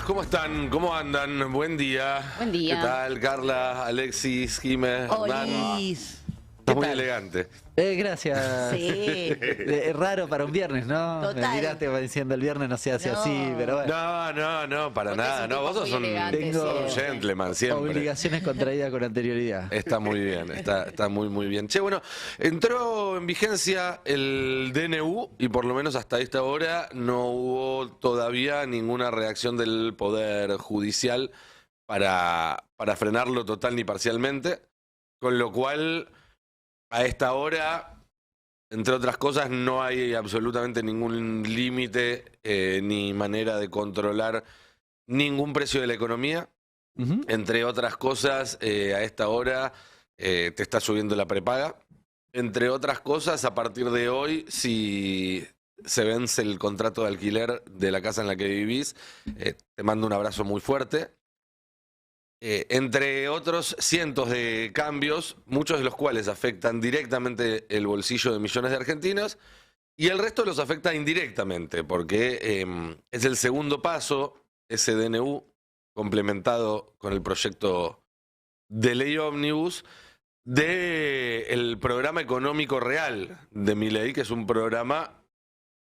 ¿cómo están? ¿Cómo andan? Buen día. Buen día. ¿Qué tal, Carla, Alexis, Jiménez, Hernán? Olis. Estás ¿Qué muy tal? elegante. Gracias. Sí. Es raro para un viernes, ¿no? Total. Me miraste diciendo el viernes no se hace No. así, pero bueno. No, para Vos nada. sos un No, tipo vos sos muy un elegante Tengo- gentleman siempre. Obligaciones contraídas con anterioridad. Está muy bien, está muy bien. Che, bueno, entró en vigencia el DNU y por lo menos hasta esta hora no hubo todavía ninguna reacción del Poder Judicial para frenarlo total ni parcialmente, con lo cual a esta hora, entre otras cosas, no hay absolutamente ningún límite ni manera de controlar ningún precio de la economía. Ujú. Entre otras cosas, a esta hora te está subiendo la prepaga. Entre otras cosas, a partir de hoy, si se vence el contrato de alquiler de la casa en la que vivís, te mando un abrazo muy fuerte. Entre otros cientos de cambios, muchos de los cuales afectan directamente el bolsillo de millones de argentinos y el resto los afecta indirectamente, porque es el segundo paso, ese DNU, complementado con el proyecto de ley ómnibus del programa económico real de Milei, que es un programa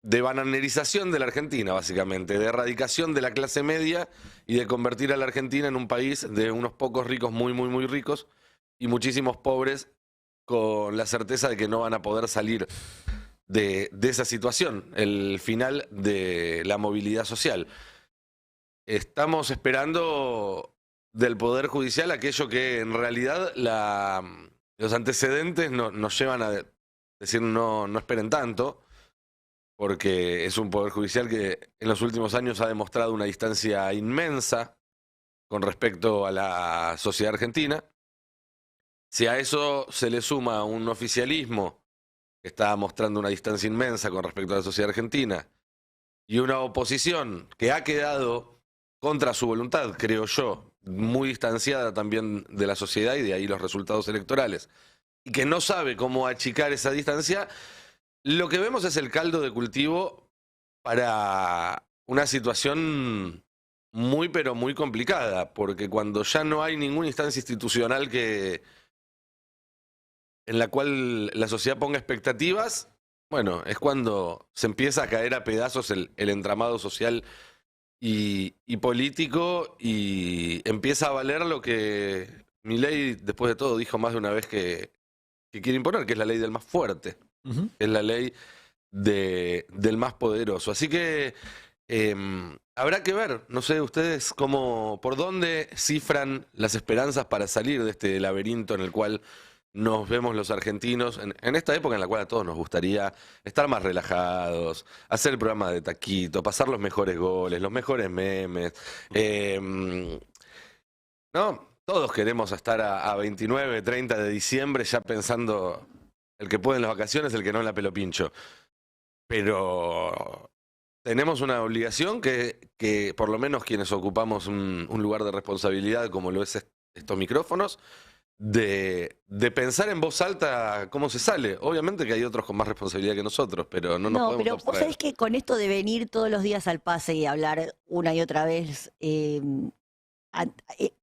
de bananerización de la Argentina, básicamente, de erradicación de la clase media y de convertir a la Argentina en un país de unos pocos ricos muy ricos y muchísimos pobres con la certeza de que no van a poder salir de esa situación, el final de la movilidad social. Estamos esperando del Poder Judicial aquello que en realidad los antecedentes nos llevan a decir no esperen tanto, porque es un Poder Judicial que en los últimos años ha demostrado una distancia inmensa con respecto a la sociedad argentina. Si a eso se le suma un oficialismo que está mostrando una distancia inmensa con respecto a la sociedad argentina y una oposición que ha quedado contra su voluntad, creo yo, muy distanciada también de la sociedad y de ahí los resultados electorales, y que no sabe cómo achicar esa distancia, lo que vemos es el caldo de cultivo para una situación muy pero muy complicada, porque cuando ya no hay ninguna instancia institucional en la cual la sociedad ponga expectativas, bueno, es cuando se empieza a caer a pedazos el entramado social y político y empieza a valer lo que Milei, después de todo, dijo más de una vez que quiere imponer, que es la ley del más fuerte, Ujú. que es la ley del más poderoso. Así que habrá que ver, no sé ustedes por dónde cifran las esperanzas para salir de este laberinto en el cual nos vemos los argentinos, en esta época en la cual a todos nos gustaría estar más relajados, hacer el programa de taquito, pasar los mejores goles, los mejores memes. No, todos queremos estar a 29, 30 de diciembre ya pensando el que puede en las vacaciones, el que no en la pelo pincho. Pero tenemos una obligación que por lo menos quienes ocupamos un lugar de responsabilidad como lo es estos micrófonos, de pensar en voz alta cómo se sale. Obviamente que hay otros con más responsabilidad que nosotros, pero no nos No, podemos pero vos abstraer. sabés que con esto de venir todos los días al pase y hablar una y otra vez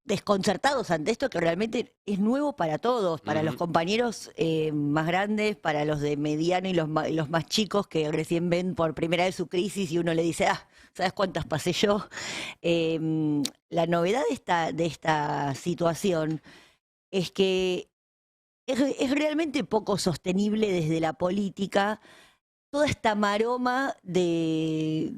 desconcertados ante esto que realmente es nuevo para todos, para los Ujú. compañeros más grandes, para los de mediano y los más chicos que recién ven por primera vez su crisis y uno le dice, ¿sabes cuántas pasé yo? La novedad de esta situación es que es realmente poco sostenible desde la política toda esta maroma de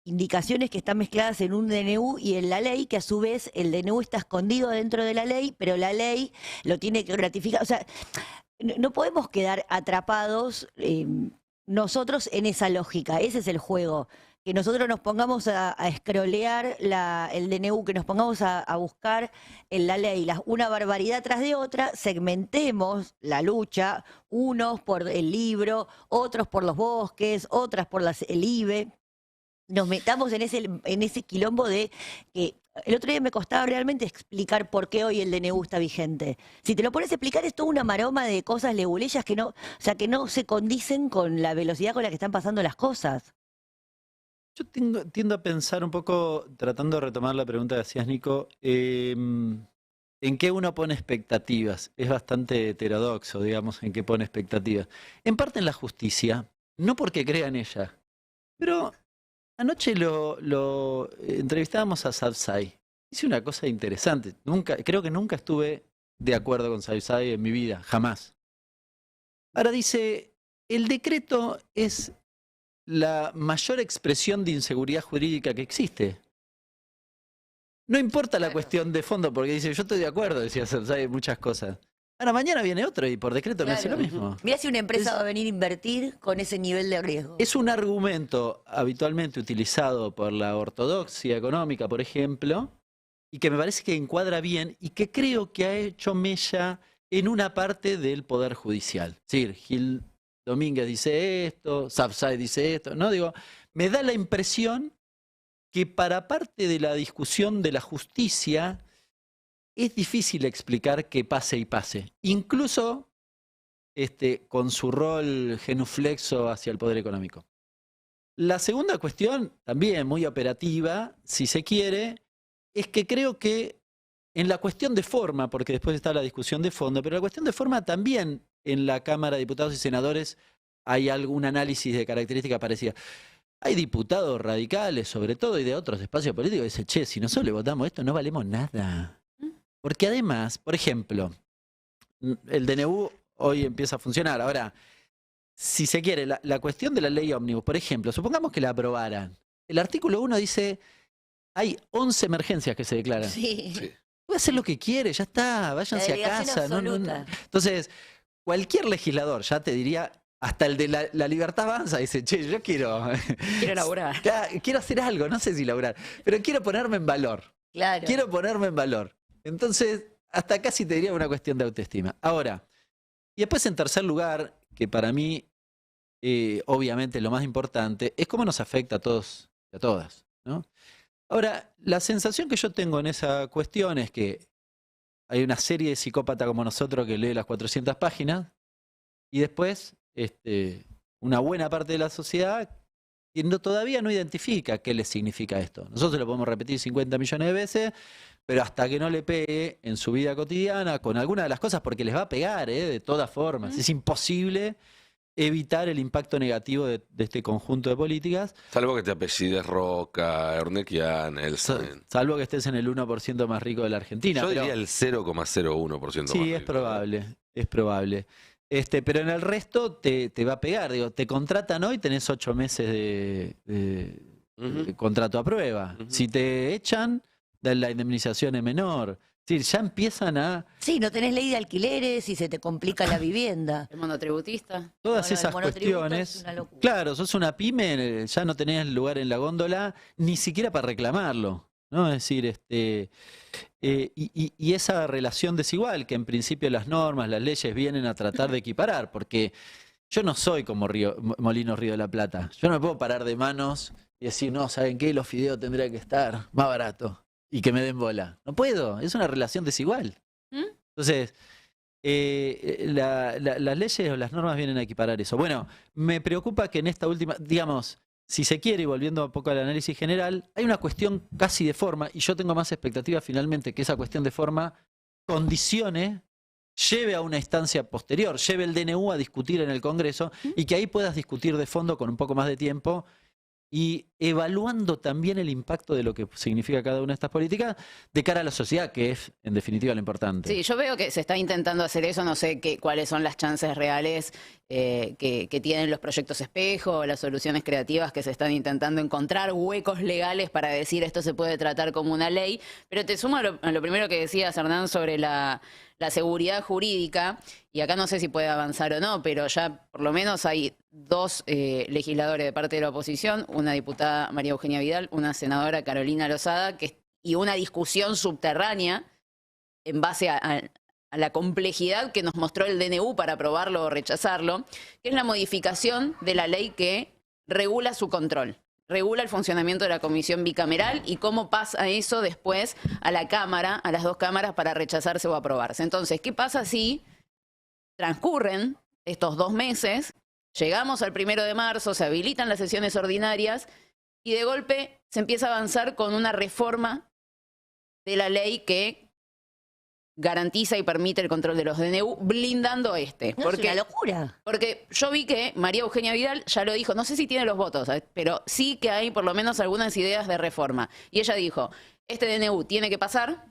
indicaciones que están mezcladas en un DNU y en la ley, que a su vez el DNU está escondido dentro de la ley, pero la ley lo tiene que ratificar. O sea, no podemos quedar atrapados nosotros en esa lógica. Ese es el juego. Que nosotros nos pongamos a escrolear el DNU, que nos pongamos a buscar en la ley una barbaridad tras de otra, segmentemos la lucha, unos por el libro, otros por los bosques, otras por el IBE, nos metamos en ese quilombo de que el otro día me costaba realmente explicar por qué hoy el DNU está vigente. Si te lo pones a explicar, es toda una maroma de cosas leguleyas que no, o sea, que no se condicen con la velocidad con la que están pasando las cosas. Yo tiendo a pensar un poco, tratando de retomar la pregunta que hacías, Nico, en qué uno pone expectativas. Es bastante heterodoxo, digamos, en qué pone expectativas. En parte en la justicia, no porque crea en ella, pero anoche lo entrevistábamos a Sabzai. Hice una cosa interesante. Creo que nunca estuve de acuerdo con Sabzai en mi vida, jamás. Ahora dice, el decreto es la mayor expresión de inseguridad jurídica que existe. No importa la cuestión de fondo, porque dice, yo estoy de acuerdo, decía Sabzai, muchas cosas. Ahora, mañana viene otro y por decreto me hace lo mismo. Mira si una empresa va a venir a invertir con ese nivel de riesgo. Es un argumento habitualmente utilizado por la ortodoxia económica, por ejemplo, y que me parece que encuadra bien y que creo que ha hecho mella en una parte del Poder Judicial. Sí, Gil Domínguez dice esto, Sabzai dice esto, ¿no? Digo, me da la impresión que para parte de la discusión de la justicia es difícil explicar que pase y pase. Incluso con su rol genuflexo hacia el poder económico. La segunda cuestión, también muy operativa, si se quiere, es que creo que en la cuestión de forma, porque después está la discusión de fondo, pero la cuestión de forma también en la Cámara de Diputados y Senadores hay algún análisis de característica parecida. Hay diputados radicales, sobre todo, y de otros espacios políticos, que dicen, che, si nosotros le votamos esto no valemos nada. Porque además, por ejemplo, el DNU hoy empieza a funcionar. Ahora, si se quiere, la cuestión de la ley ómnibus, por ejemplo, supongamos que la aprobaran. El artículo 1 dice, hay 11 emergencias que se declaran. Sí. Puede hacer lo que quiere, ya está, váyanse a casa. No. Entonces, cualquier legislador, ya te diría, hasta el de la Libertad Avanza, dice, che, yo quiero laburar. Quiero hacer algo, no sé si laburar, pero quiero ponerme en valor. Claro. Quiero ponerme en valor. Entonces, hasta casi te diría una cuestión de autoestima. Ahora, y después en tercer lugar, que para mí, obviamente lo más importante, es cómo nos afecta a todos y a todas, ¿no? Ahora, la sensación que yo tengo en esa cuestión es que hay una serie de psicópatas como nosotros que lee las 400 páginas y después una buena parte de la sociedad que todavía no identifica qué les significa esto. Nosotros lo podemos repetir 50 millones de veces, pero hasta que no le pegue en su vida cotidiana con alguna de las cosas, porque les va a pegar, de todas formas. Es imposible evitar el impacto negativo de este conjunto de políticas. Salvo que te apellides Roca, Ernequian, Salvo que estés en el 1% más rico de la Argentina. Yo diría el 0,01% más rico. Sí, es probable, es probable. Pero en el resto te va a pegar. Digo, te contratan hoy, tenés 8 meses de contrato a prueba. Si te echan, la indemnización es menor. Sí, ya empiezan a... Sí, no tenés ley de alquileres y se te complica la vivienda. El monotributista. Todas esas cuestiones. Claro, sos una pyme, ya no tenés lugar en la góndola, ni siquiera para reclamarlo, ¿no? Es decir, y esa relación desigual que en principio las normas, las leyes vienen a tratar de equiparar, porque yo no soy como Molinos Río de la Plata. Yo no me puedo parar de manos y decir, no, ¿saben qué? Los fideos tendrían que estar más baratos. Y que me den bola. No puedo, es una relación desigual. Entonces, las leyes o las normas vienen a equiparar eso. Bueno, me preocupa que en esta última, digamos, si se quiere, y volviendo un poco al análisis general, hay una cuestión casi de forma, y yo tengo más expectativa finalmente que esa cuestión de forma condicione, lleve a una instancia posterior, lleve el DNU a discutir en el Congreso, y que ahí puedas discutir de fondo con un poco más de tiempo, y evaluando también el impacto de lo que significa cada una de estas políticas de cara a la sociedad, que es en definitiva lo importante. Sí, yo veo que se está intentando hacer eso, no sé cuáles son las chances reales que tienen los proyectos espejo, las soluciones creativas que se están intentando encontrar, huecos legales para decir esto se puede tratar como una ley, pero te sumo a lo primero que decías, Hernán, sobre la seguridad jurídica, y acá no sé si puede avanzar o no, pero ya por lo menos hay 2 legisladores de parte de la oposición, una diputada María Eugenia Vidal, una senadora Carolina Lozada, y una discusión subterránea en base a la complejidad que nos mostró el DNU para aprobarlo o rechazarlo, que es la modificación de la ley que regula su control. Regula el funcionamiento de la comisión bicameral y cómo pasa eso después a la Cámara, a las 2 cámaras para rechazarse o aprobarse. Entonces, ¿qué pasa si transcurren estos 2 meses, llegamos al 1 de marzo, se habilitan las sesiones ordinarias y de golpe se empieza a avanzar con una reforma de la ley que garantiza y permite el control de los DNU, blindando este. No, es una locura. Porque yo vi que María Eugenia Vidal ya lo dijo, no sé si tiene los votos, ¿sabes? Pero sí que hay por lo menos algunas ideas de reforma. Y ella dijo, este DNU tiene que pasar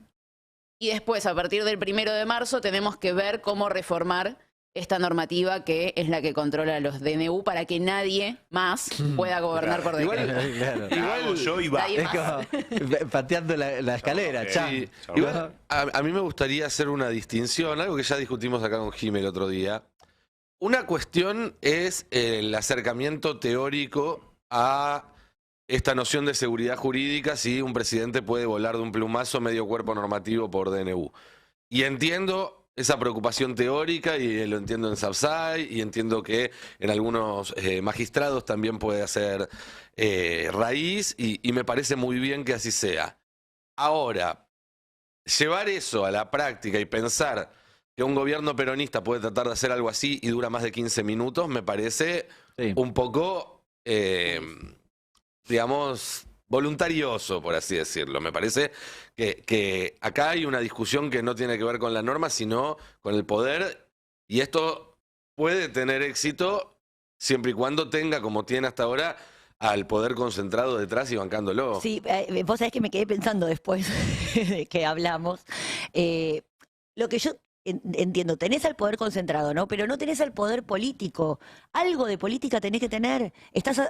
y después, a partir del 1 de marzo, tenemos que ver cómo reformar esta normativa que es la que controla los DNU para que nadie más pueda gobernar por decreto. Claro. Igual yo iba. Nadie Es como pateando la escalera, Ok. cha. Sí, igual, a mí me gustaría hacer una distinción, algo que ya discutimos acá con Jimmy el otro día. Una cuestión es el acercamiento teórico a esta noción de seguridad jurídica si un presidente puede volar de un plumazo medio cuerpo normativo por DNU. Y entiendo esa preocupación teórica y lo entiendo en Sapsay y entiendo que en algunos magistrados también puede ser raíz y me parece muy bien que así sea. Ahora, llevar eso a la práctica y pensar que un gobierno peronista puede tratar de hacer algo así y dura más de 15 minutos, me parece Sí. un poco, digamos, voluntarioso, por así decirlo. Me parece que acá hay una discusión que no tiene que ver con la norma, sino con el poder, y esto puede tener éxito siempre y cuando tenga, como tiene hasta ahora, al poder concentrado detrás y bancándolo. Sí, vos sabés que me quedé pensando después de que hablamos. Lo que yo entiendo, tenés al poder concentrado, ¿no? Pero no tenés al poder político. Algo de política tenés que tener.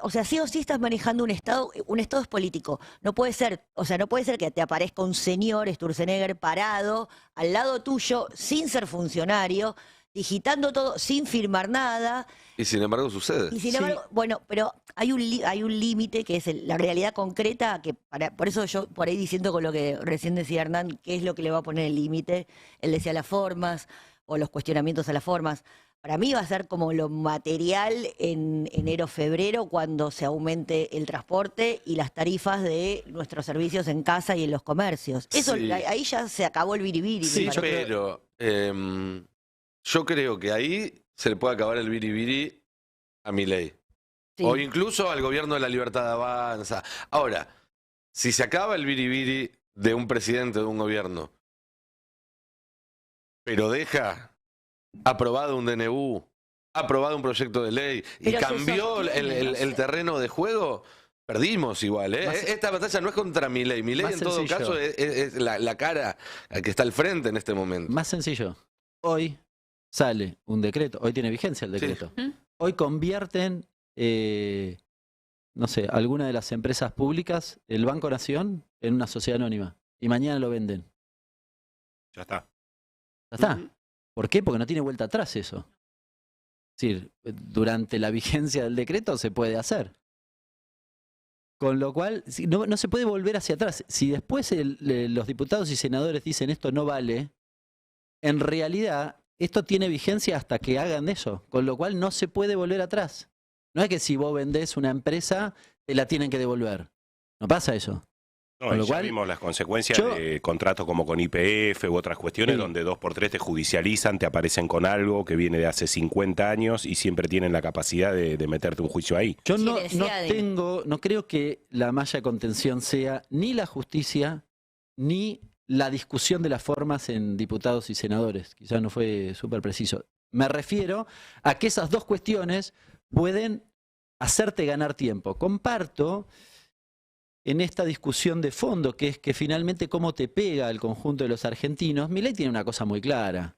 O sea, sí o sí estás manejando un Estado es político. No puede ser, o sea, no puede ser que te aparezca un señor Sturzenegger parado al lado tuyo, sin ser funcionario, digitando todo, sin firmar nada. Y sin embargo sucede. Y sin Sí. embargo, bueno, pero hay un límite que es la realidad concreta, que por eso yo por ahí diciendo con lo que recién decía Hernán, qué es lo que le va a poner el límite. Él decía las formas o los cuestionamientos a las formas. Para mí va a ser como lo material en enero, febrero, cuando se aumente el transporte y las tarifas de nuestros servicios en casa y en los comercios. Eso, Sí. ahí ya se acabó el biribiri. Sí, me parece. pero yo creo que ahí se le puede acabar el biribiri a Milei. Sí. O incluso al gobierno de la Libertad Avanza. Ahora, si se acaba el biribiri de un presidente de un gobierno, pero deja aprobado un DNU, aprobado un proyecto de ley y Pero se cambió sostiene, no sé. el terreno de juego, perdimos igual. ¿Eh? Más- Esta batalla no es contra Milei. Milei Más en todo sencillo. caso es la cara al que está al frente en este momento. Más sencillo. Hoy sale un decreto, hoy tiene vigencia el decreto. ¿Mm? Hoy convierten, no sé, alguna de las empresas públicas, el Banco Nación, en una sociedad anónima. Y mañana lo venden. Ya está. Ya está. Ujú. ¿Por qué? Porque no tiene vuelta atrás eso. Es decir, durante la vigencia del decreto se puede hacer. Con lo cual, no se puede volver hacia atrás. Si después los diputados y senadores dicen esto no vale, en realidad esto tiene vigencia hasta que hagan eso. Con lo cual no se puede volver atrás. No es que si vos vendés una empresa, te la tienen que devolver. No pasa eso. No, Con y lo ya cual, vimos las consecuencias yo- de contratos como con YPF u otras cuestiones Sí. donde 2x3 te judicializan, te aparecen con algo que viene de hace 50 años y siempre tienen la capacidad de meterte un juicio ahí. Yo Sí, no, le decía no creo que la malla de contención sea ni la justicia ni la discusión de las formas en diputados y senadores. Quizás no fue súper preciso. Me refiero a que esas dos cuestiones pueden hacerte ganar tiempo. Comparto en esta discusión de fondo, que es que finalmente cómo te pega al conjunto de los argentinos. Milei tiene una cosa muy clara,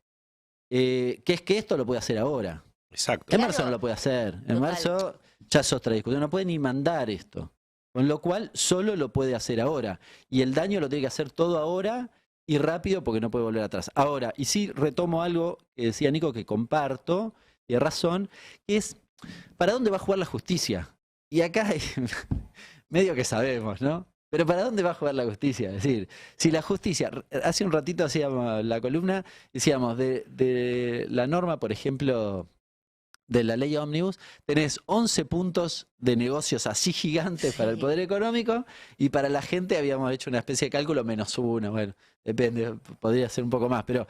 que es que esto lo puede hacer ahora. Exacto. En Claro. marzo no lo puede hacer. En Total. marzo ya es otra discusión. No puede ni mandar esto. Con lo cual solo lo puede hacer ahora. Y el daño lo tiene que hacer todo ahora y rápido porque no puede volver atrás. Ahora, y sí retomo algo que decía Nico que comparto, y de razón, que es ¿para dónde va a jugar la justicia? Y acá medio que sabemos, ¿no? Pero ¿para dónde va a jugar la justicia? Es decir, si la justicia, hace un ratito hacíamos la columna, decíamos de la norma, por ejemplo, de la ley ómnibus, tenés 11 puntos de negocios así gigantes para el Sí. poder económico y para la gente habíamos hecho una especie de cálculo -1. Bueno, depende, podría ser un poco más, pero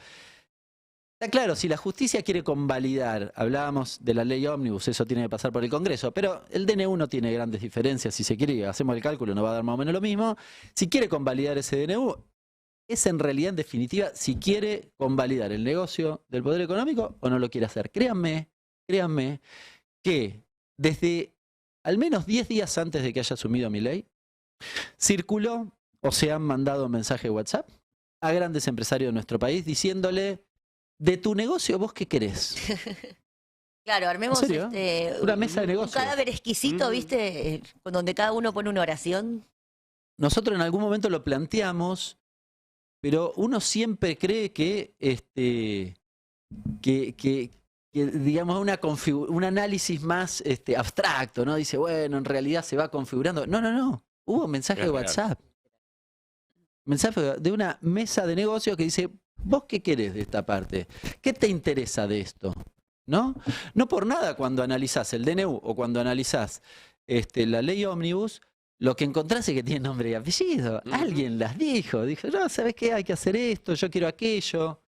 Está claro, si la justicia quiere convalidar, hablábamos de la ley ómnibus, eso tiene que pasar por el Congreso, pero el DNU no tiene grandes diferencias, si se quiere, hacemos el cálculo, nos va a dar más o menos lo mismo. Si quiere convalidar ese DNU, es en realidad, en definitiva, si quiere convalidar el negocio del poder económico o no lo quiere hacer. Créanme que desde al menos 10 días antes de que haya asumido Milei, circuló o se han mandado mensajes de WhatsApp a grandes empresarios de nuestro país diciéndole: de tu negocio, ¿vos qué querés? Claro, armemos ¿En serio? Una mesa de un negocio. cadáver exquisito, ¿viste? Donde cada uno pone una oración. Nosotros en algún momento lo planteamos, pero uno siempre cree que digamos, un análisis más abstracto, ¿no? Dice, bueno, en realidad se va configurando. No. Hubo un mensaje de WhatsApp. Mensaje de una mesa de negocios que dice: ¿vos qué querés de esta parte? ¿Qué te interesa de esto? ¿No? No por nada cuando analizás el DNU o cuando analizás la ley ómnibus, lo que encontrás es que tiene nombre y apellido. Alguien las dijo. Dijo, no, ¿sabés qué? Hay que hacer esto, yo quiero aquello.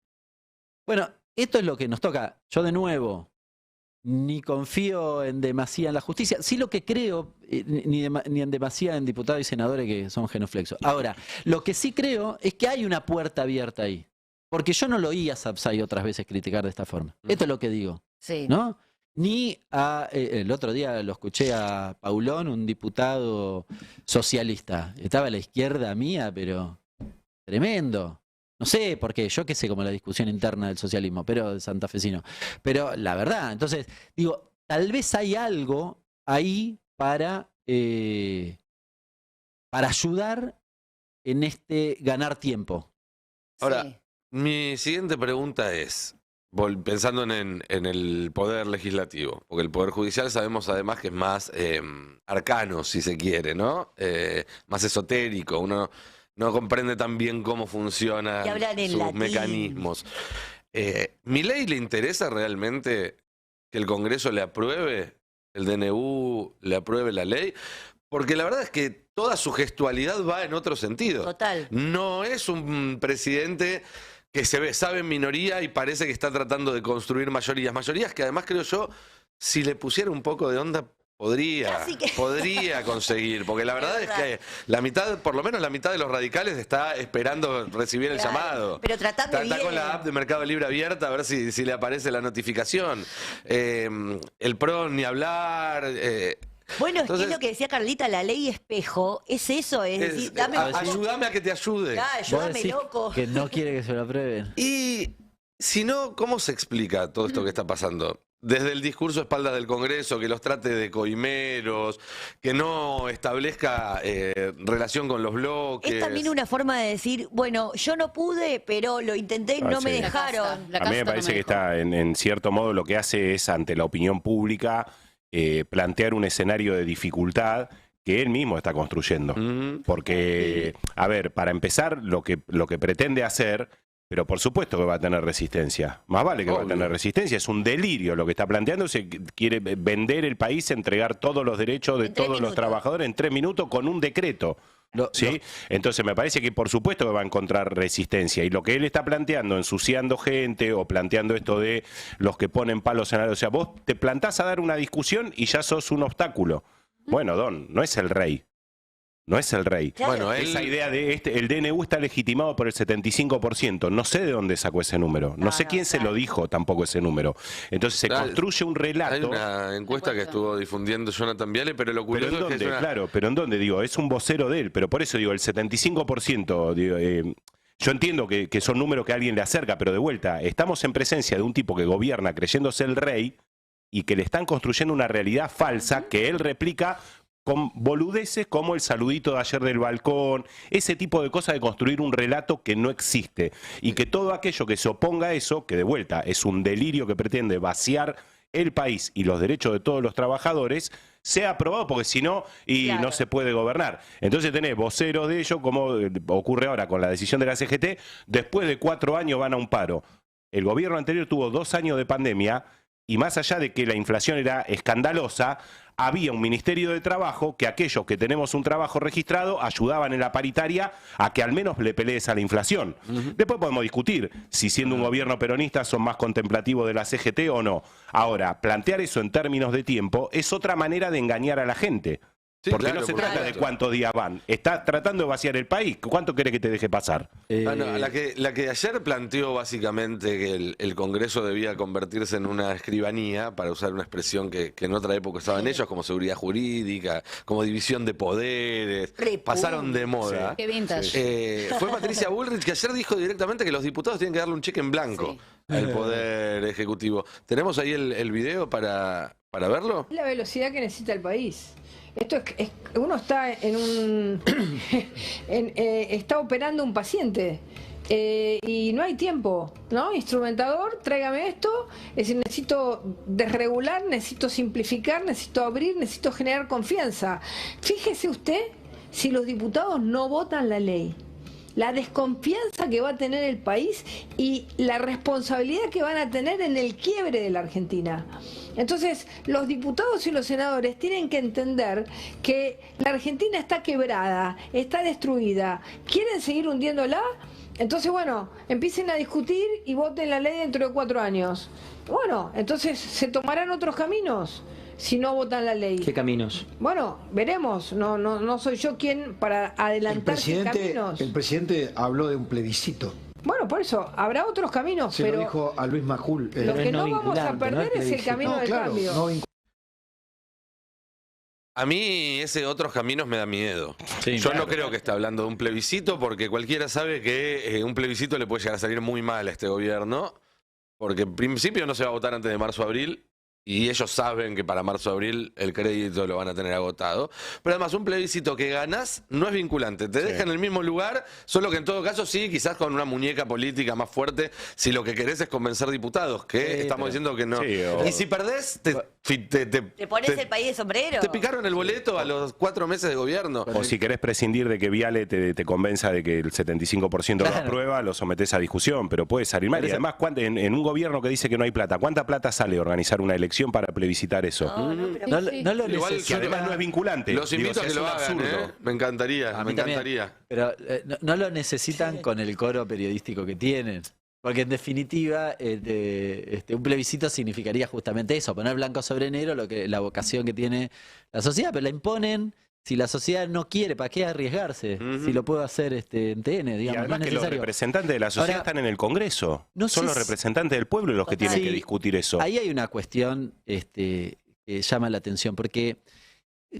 Bueno, esto es lo que nos toca. Yo de nuevo, ni confío en demasía en la justicia. Sí, lo que creo, ni en demasía en diputados y senadores que son genuflexos. Ahora, lo que sí creo es que hay una puerta abierta ahí. Porque yo no lo oí a Sapsay otras veces criticar de esta forma. Esto es lo que digo. Sí. ¿No? Ni el otro día lo escuché a Paulón, un diputado socialista. Estaba a la izquierda mía, pero tremendo. No sé por qué, yo qué sé como la discusión interna del socialismo, pero de santafesino. Pero la verdad, entonces, digo, tal vez hay algo ahí para ayudar en ganar tiempo. Ahora, Sí. mi siguiente pregunta es, pensando en el poder legislativo, porque el poder judicial sabemos además que es más arcano, si se quiere, ¿no? Más esotérico, uno no comprende tan bien cómo funcionan Y hablan en sus latín. mecanismos. ¿Milei le interesa realmente que el Congreso le apruebe el DNU, le apruebe la ley? Porque la verdad es que toda su gestualidad va en otro sentido. Total. No es un presidente que sabe en minoría y parece que está tratando de construir mayorías. Mayorías que además creo yo, si le pusiera un poco de onda, Casi que- podría conseguir. Porque la verdad es verdad. que la mitad, por lo menos la mitad de los radicales está esperando recibir el Claro, llamado. pero tratame Está con bien. la app de Mercado Libre abierta a ver si le aparece la notificación. El PRO ni hablar. Bueno, Entonces, es que lo que decía Carlita, la ley espejo, es eso, es decir, dame ayúdame a que te ayude. Ah, Vos ayúdame, decís loco. que no quiere que se lo aprueben. Y si no, ¿cómo se explica todo esto que está pasando? Desde el discurso a espaldas del Congreso, que los trate de coimeros, que no establezca relación con los bloques. Es también una forma de decir, bueno, yo no pude, pero lo intenté y no me sí. dejaron. La A mí me casta no parece que dejó. está, en cierto modo, lo que hace es, ante la opinión pública, plantear un escenario de dificultad que él mismo está construyendo. Ujú. Porque, a ver, para empezar, lo que pretende hacer, pero por supuesto que va a tener resistencia. Más vale que va a Obvio. tener resistencia. Es un delirio lo que está planteando. Se quiere vender el país, entregar todos los derechos de En 3 todos los minutos. trabajadores en 3 minutos con un decreto. ¿Sí? Entonces me parece que por supuesto que va a encontrar resistencia. Y lo que él está planteando, ensuciando gente o planteando esto de los que ponen palos en la... O sea, vos te plantás a dar una discusión y ya sos un obstáculo. Bueno, Don, no es el rey. No es el rey. Claro. Bueno, Esa idea de el DNU está legitimado por el 75%. No sé de dónde sacó ese número. No sé quién se lo dijo tampoco ese número. Entonces se Claro, construye un Hay relato. una encuesta que estuvo difundiendo Jonathan Viale, pero lo ¿Pero en curioso es que dónde? es una... Claro, pero ¿en dónde? Digo, es un vocero de él. Pero por eso digo, el 75%. Digo, yo entiendo que son números que alguien le acerca, pero de vuelta, estamos en presencia de un tipo que gobierna creyéndose el rey y que le están construyendo una realidad falsa que él replica con boludeces como el saludito de ayer del balcón, ese tipo de cosas de construir un relato que no existe. Y que todo aquello que se oponga a eso, que de vuelta es un delirio que pretende vaciar el país y los derechos de todos los trabajadores, sea aprobado, porque si no, Claro. no se puede gobernar. Entonces tenés voceros de ello, como ocurre ahora con la decisión de la CGT, después de 4 años van a un paro. El gobierno anterior tuvo 2 años de pandemia y más allá de que la inflación era escandalosa, había un Ministerio de Trabajo que aquellos que tenemos un trabajo registrado ayudaban en la paritaria a que al menos le pelees a la inflación. Después podemos discutir si siendo un gobierno peronista son más contemplativos de la CGT o no. Ahora, plantear eso en términos de tiempo es otra manera de engañar a la gente. Sí, Porque claro, no se por trata de supuesto. cuántos días van. Está tratando de vaciar el país. ¿Cuánto quiere que te deje pasar? Ah, no, la que ayer planteó básicamente que el Congreso debía convertirse en una escribanía, para usar una expresión que en otra época estaban ellos, como seguridad jurídica, como división de poderes, pasaron de moda. Qué vintage. Fue Patricia Bullrich que ayer dijo directamente que los diputados tienen que darle un cheque en blanco al Poder Ejecutivo. ¿Tenemos ahí el video para verlo? Es la velocidad que necesita el país. Esto uno está en un está operando un paciente y no hay tiempo, ¿no? Instrumentador, tráigame esto, es decir, necesito desregular, necesito simplificar, necesito abrir, necesito generar confianza. Fíjese usted si los diputados no votan la ley, la desconfianza que va a tener el país y la responsabilidad que van a tener en el quiebre de la Argentina. Entonces, los diputados y los senadores tienen que entender que la Argentina está quebrada, está destruida. ¿Quieren seguir hundiéndola? Entonces, bueno, empiecen a discutir y voten la ley dentro de 4 años. Bueno, entonces se tomarán otros caminos si no votan la ley. ¿Qué caminos? Bueno, veremos. No soy yo quien para adelantar qué caminos. El presidente habló de un plebiscito. Bueno, por eso, habrá otros caminos, Se pero lo dijo a Luis Majul. lo que no no vamos a vinculante, perder ¿no? El es el plebiscito. camino del cambio. A mí ese otros caminos me da miedo. Sí, Yo claro. no creo que esté hablando de un plebiscito, porque cualquiera sabe que un plebiscito le puede llegar a salir muy mal a este gobierno, porque en principio no se va a votar antes de marzo-abril, y ellos saben que para marzo-abril el crédito lo van a tener agotado. Pero además, un plebiscito que ganas no es vinculante. Te deja en el mismo lugar, solo que en todo caso sí, quizás con una muñeca política más fuerte, si lo que querés es convencer diputados, que estamos diciendo que no. Sí, Y si perdés, te pones el país de sombrero. te picaron el boleto a los 4 meses de gobierno. O si querés prescindir de que Viale te convenza de que el 75% lo Claro. aprueba, lo sometés a discusión, pero puede salir mal. Y además, en un gobierno que dice que no hay plata, ¿cuánta plata sale organizar una elección para plebiscitar eso? No, pero No lo Igual Que además no es vinculante. Los invito Digo, a que es lo un hagan, absurdo. Me encantaría, A me mí también. encantaría. Pero no lo necesitan con el coro periodístico que tienen. Porque en definitiva, un plebiscito significaría justamente eso, poner blanco sobre negro la vocación que tiene la sociedad, pero la imponen. Si la sociedad no quiere, ¿para qué arriesgarse? Ujú. Si lo puede hacer en TN, Y digamos, además no es que los necesario. representantes de la sociedad Ahora, están en el Congreso. no Son sé los si- representantes del pueblo los que Total. tienen que Sí. discutir eso. Ahí hay una cuestión que llama la atención, porque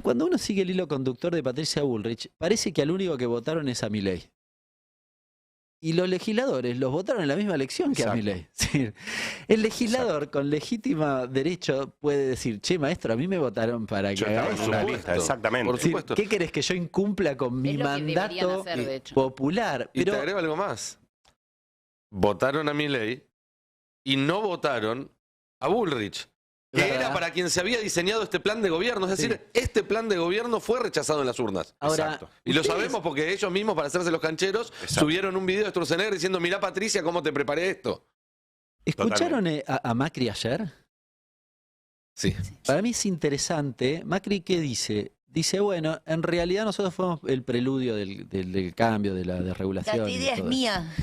cuando uno sigue el hilo conductor de Patricia Bullrich, parece que al único que votaron es a Milei. Y los legisladores los votaron en la misma elección que a Exacto. Milei. Sí. El legislador con legítimo derecho puede decir, che, maestro, a mí me votaron para que Yo haga estaba en esto. una supuesto. lista, exactamente. Por Es decir, supuesto. ¿qué querés que yo incumpla con mi Es lo que deberían mandato hacer, de hecho. popular? Y Pero te agrego algo más. Votaron a Milei y no votaron a Bullrich, que ¿verdad? era para quien se había diseñado este plan de gobierno. Es decir, este plan de gobierno fue rechazado en las urnas. Ahora, Exacto. Y lo ustedes- sabemos porque ellos mismos, para hacerse los cancheros, Exacto. subieron un video de Sturzenegger diciendo, mirá Patricia, cómo te preparé esto. ¿Escucharon a Macri ayer? Sí. Para mí es interesante. Macri, ¿qué dice? Dice, bueno, en realidad nosotros fuimos el preludio del cambio, de la desregulación. la y idea es todo eso. mía.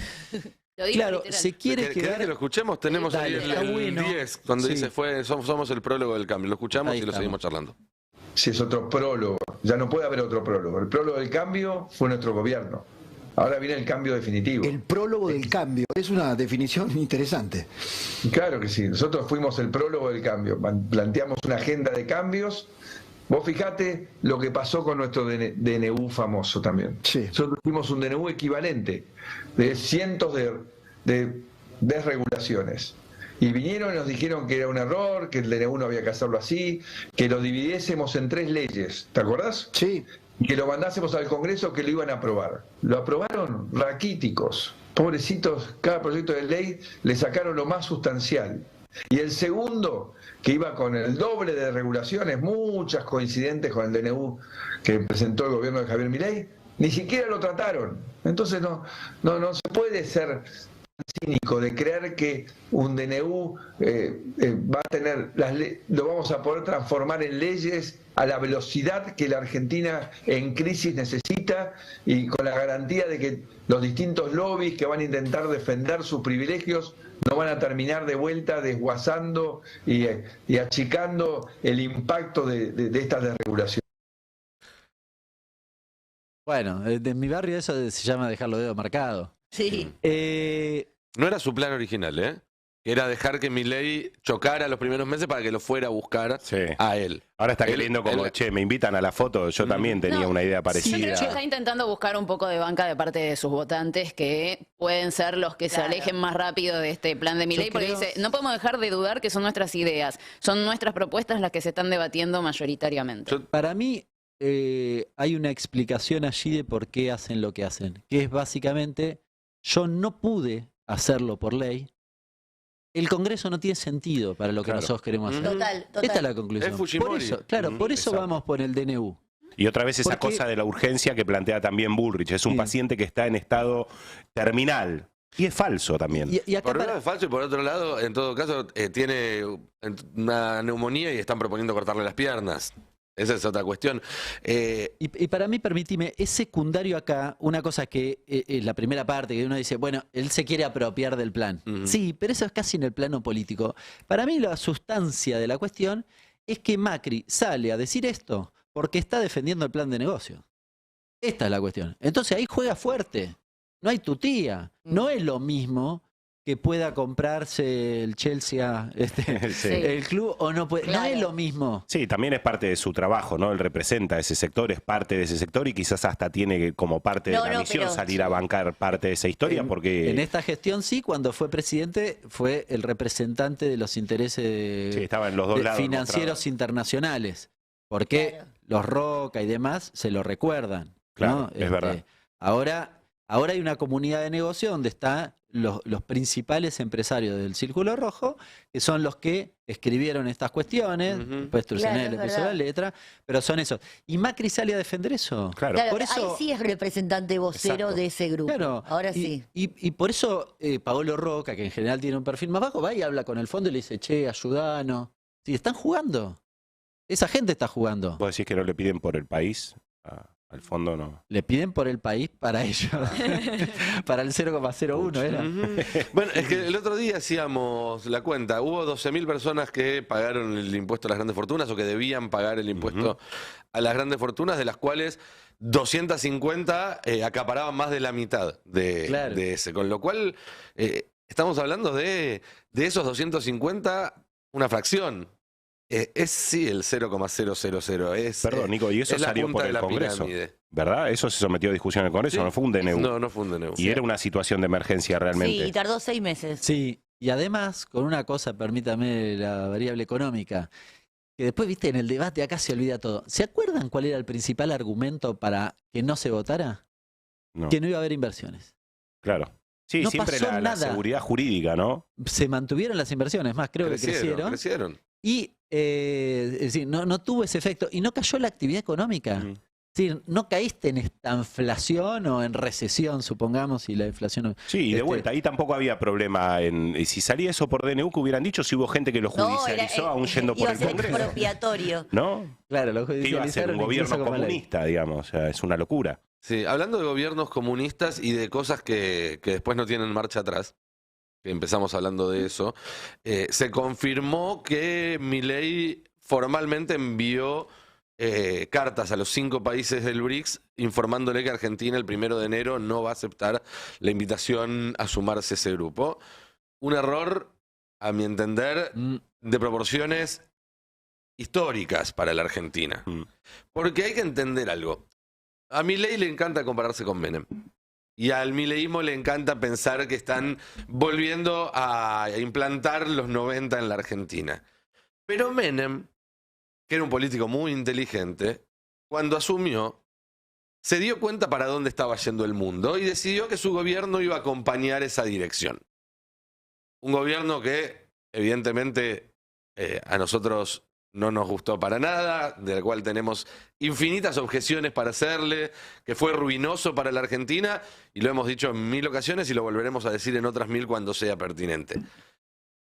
Lo digo Claro, literal. se quiere ¿Querés que lo quedar... escuchemos? Tenemos ahí Dale, el, está el bueno. 10, cuando Sí. dice, somos el prólogo del cambio. Lo escuchamos Ahí y lo estamos. seguimos charlando. Si es otro prólogo, ya no puede haber otro prólogo. El prólogo del cambio fue nuestro gobierno. Ahora viene el cambio definitivo. El prólogo del cambio. Es una definición interesante. Claro que sí, nosotros fuimos el prólogo del cambio. Planteamos una agenda de cambios. Vos fijate lo que pasó con nuestro DNU famoso también. Sí. Nosotros tuvimos un DNU equivalente de cientos de desregulaciones. Y vinieron y nos dijeron que era un error, que el DNU no había que hacerlo así, que lo dividiésemos en 3 leyes. ¿Te acordás? Sí. Y que lo mandásemos al Congreso, que lo iban a aprobar. Lo aprobaron raquíticos. Pobrecitos, cada proyecto de ley le sacaron lo más sustancial. Y el segundo, que iba con el doble de regulaciones, muchas coincidentes con el DNU que presentó el gobierno de Javier Milei, ni siquiera lo trataron. Entonces no se puede ser cínico de creer que un DNU va a tener lo vamos a poder transformar en leyes a la velocidad que la Argentina en crisis necesita y con la garantía de que los distintos lobbies que van a intentar defender sus privilegios no van a terminar de vuelta desguazando y achicando el impacto de estas desregulaciones. Bueno, en mi barrio eso se llama dejar los dedos marcados. Sí. No era su plan original, ¿eh? Era dejar que Milei chocara los primeros meses para que lo fuera a buscar Sí. a él. Ahora está Él- queriendo como, él- che, me invitan a la foto. Yo también tenía No, una idea Yo parecida. creo que está intentando buscar un poco de banca de parte de sus votantes que pueden ser los que se Claro. alejen más rápido de este plan de Milei, porque creo- dice, no podemos dejar de dudar que son nuestras ideas, son nuestras propuestas las que se están debatiendo mayoritariamente. Yo- Para mí hay una explicación allí de por qué hacen lo que hacen, que es básicamente, yo no pude hacerlo por ley, el Congreso no tiene sentido para lo que Claro. nosotros queremos hacer. Total, Esta es total. la conclusión. Es Fujimori. Por eso, claro, por eso Exacto. vamos por el DNU. Y otra vez esa Porque- cosa de la urgencia que plantea también Bullrich. Es un Sí. paciente que está en estado terminal. Y es falso también. Y acá Por un para- lado es falso y por otro lado, en todo caso, tiene una neumonía y están proponiendo cortarle las piernas. Esa es otra cuestión. Y para mí, permíteme, es secundario acá una cosa que la primera parte, que uno dice, bueno, él se quiere apropiar del plan. Ujú. Sí, pero eso es casi en el plano político. Para mí la sustancia de la cuestión es que Macri sale a decir esto porque está defendiendo el plan de negocio. Esta es la cuestión. Entonces ahí juega fuerte. No hay tutía. No es lo mismo que pueda comprarse el Chelsea, Sí. el club, o no puede. No Claro. es lo mismo. Sí, también es parte de su trabajo, ¿no? Él representa ese sector, es parte de ese sector y quizás hasta tiene como parte de No, la no, misión pero- salir a bancar parte de esa historia porque En esta gestión sí, cuando fue presidente, fue el representante de los sí, intereses estaba en los dos lados. financieros mostrado. internacionales. Porque Claro. los Roca y demás se lo recuerdan. Claro, ¿no? es verdad. Ahora hay una comunidad de negocio donde están los principales empresarios del Círculo Rojo, que son los que escribieron estas cuestiones, Ujú. después Sturzenegger Claro, le es puso la verdad. letra, pero son esos. Y Macri sale a defender eso. Claro. Claro, por eso- ahí sí es representante vocero Exacto. de ese grupo. Claro, Ahora y, sí. Y por eso Paolo Roca, que en general tiene un perfil más bajo, va y habla con el fondo y le dice, che, ayudanos. Sí, están jugando. Esa gente está jugando. ¿Vos decís que no le piden por el país? Al fondo no. Le piden por el país para ellos. Para el 0,01 era. Ujú. Bueno, es que el otro día hacíamos la cuenta. Hubo 12.000 personas que pagaron el impuesto a las grandes fortunas o que debían pagar el impuesto a las grandes fortunas, de las cuales 250 acaparaban más de la mitad Claro. de ese. Con lo cual, estamos hablando de esos 250, una fracción. Es sí el 0,000. Perdón, Nico, y eso es la salió punta por de el la Congreso, pirámide. ¿verdad? Eso se sometió a discusión en el Congreso, Sí. no fue un DNU. No fue un DNU. Y era una situación de emergencia realmente. Sí, tardó 6 meses. Sí, y además, con una cosa, permítame la variable económica, que después, viste, en el debate acá se olvida todo. ¿Se acuerdan cuál era el principal argumento para que no se votara? No, Que no iba a haber inversiones. claro. Sí, No siempre pasó la nada. seguridad jurídica, ¿no? Se mantuvieron las inversiones, más creo que crecieron. Y es decir, no tuvo ese efecto y no cayó la actividad económica. Ujú. Es decir, no caíste en esta inflación o en recesión, supongamos, y la inflación... Sí, y de vuelta, ahí tampoco había problema en... y si salía eso por DNU, que hubieran dicho si hubo gente que lo judicializó aún yendo por iba el a ser Congreso. expropiatorio. ¿No? Claro, lo Que iba a ser un judicializaron gobierno incluso como ley. comunista, digamos. O sea, es una locura. Sí, hablando de gobiernos comunistas y de cosas que después no tienen marcha atrás, que empezamos hablando de eso, se confirmó que Milei formalmente envió cartas a los 5 países del BRICS informándole que Argentina el 1 de enero no va a aceptar la invitación a sumarse a ese grupo. Un error, a mi entender, Mm, de proporciones históricas para la Argentina. Mm. Porque hay que entender algo. A Milei le encanta compararse con Menem. Y al mileísmo le encanta pensar que están volviendo a implantar los 90 en la Argentina. Pero Menem, que era un político muy inteligente, cuando asumió, se dio cuenta para dónde estaba yendo el mundo y decidió que su gobierno iba a acompañar esa dirección. Un gobierno que, evidentemente, a nosotros no nos gustó para nada, del cual tenemos infinitas objeciones para hacerle, que fue ruinoso para la Argentina, y lo hemos dicho en 1000 ocasiones y lo volveremos a decir en otras 1000 cuando sea pertinente.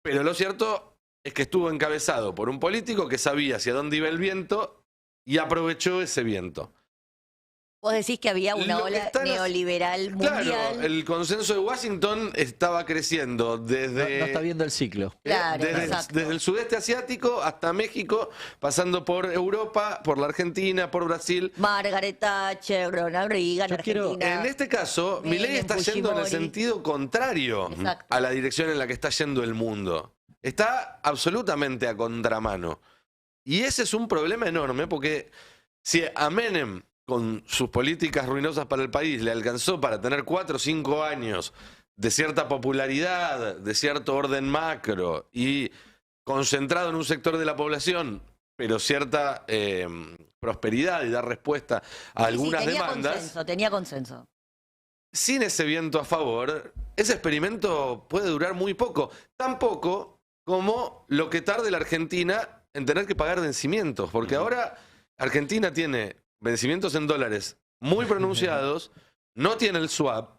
Pero lo cierto es que estuvo encabezado por un político que sabía hacia dónde iba el viento y aprovechó ese viento. Vos decís que había una Lo que ola están neoliberal mundial. Claro, el consenso de Washington estaba creciendo desde... No está viendo el ciclo. Claro, desde, exacto. desde el sudeste asiático hasta México, pasando por Europa, por la Argentina, por Brasil. Margaret Thatcher, Ronald Reagan, Yo quiero- Argentina. En este caso, Menem, Milei está yendo en el Fujimori. sentido contrario Exacto. a la dirección en la que está yendo el mundo. Está absolutamente a contramano. Y ese es un problema enorme porque si a Menem, con sus políticas ruinosas para el país, le alcanzó para tener 4 o 5 años de cierta popularidad, de cierto orden macro y concentrado en un sector de la población, pero cierta prosperidad y dar respuesta a algunas demandas, Tenía consenso. sin ese viento a favor, ese experimento puede durar muy poco. Tan poco como lo que tarde la Argentina en tener que pagar vencimientos. Porque ahora Argentina tiene vencimientos en dólares muy pronunciados, no tiene el swap.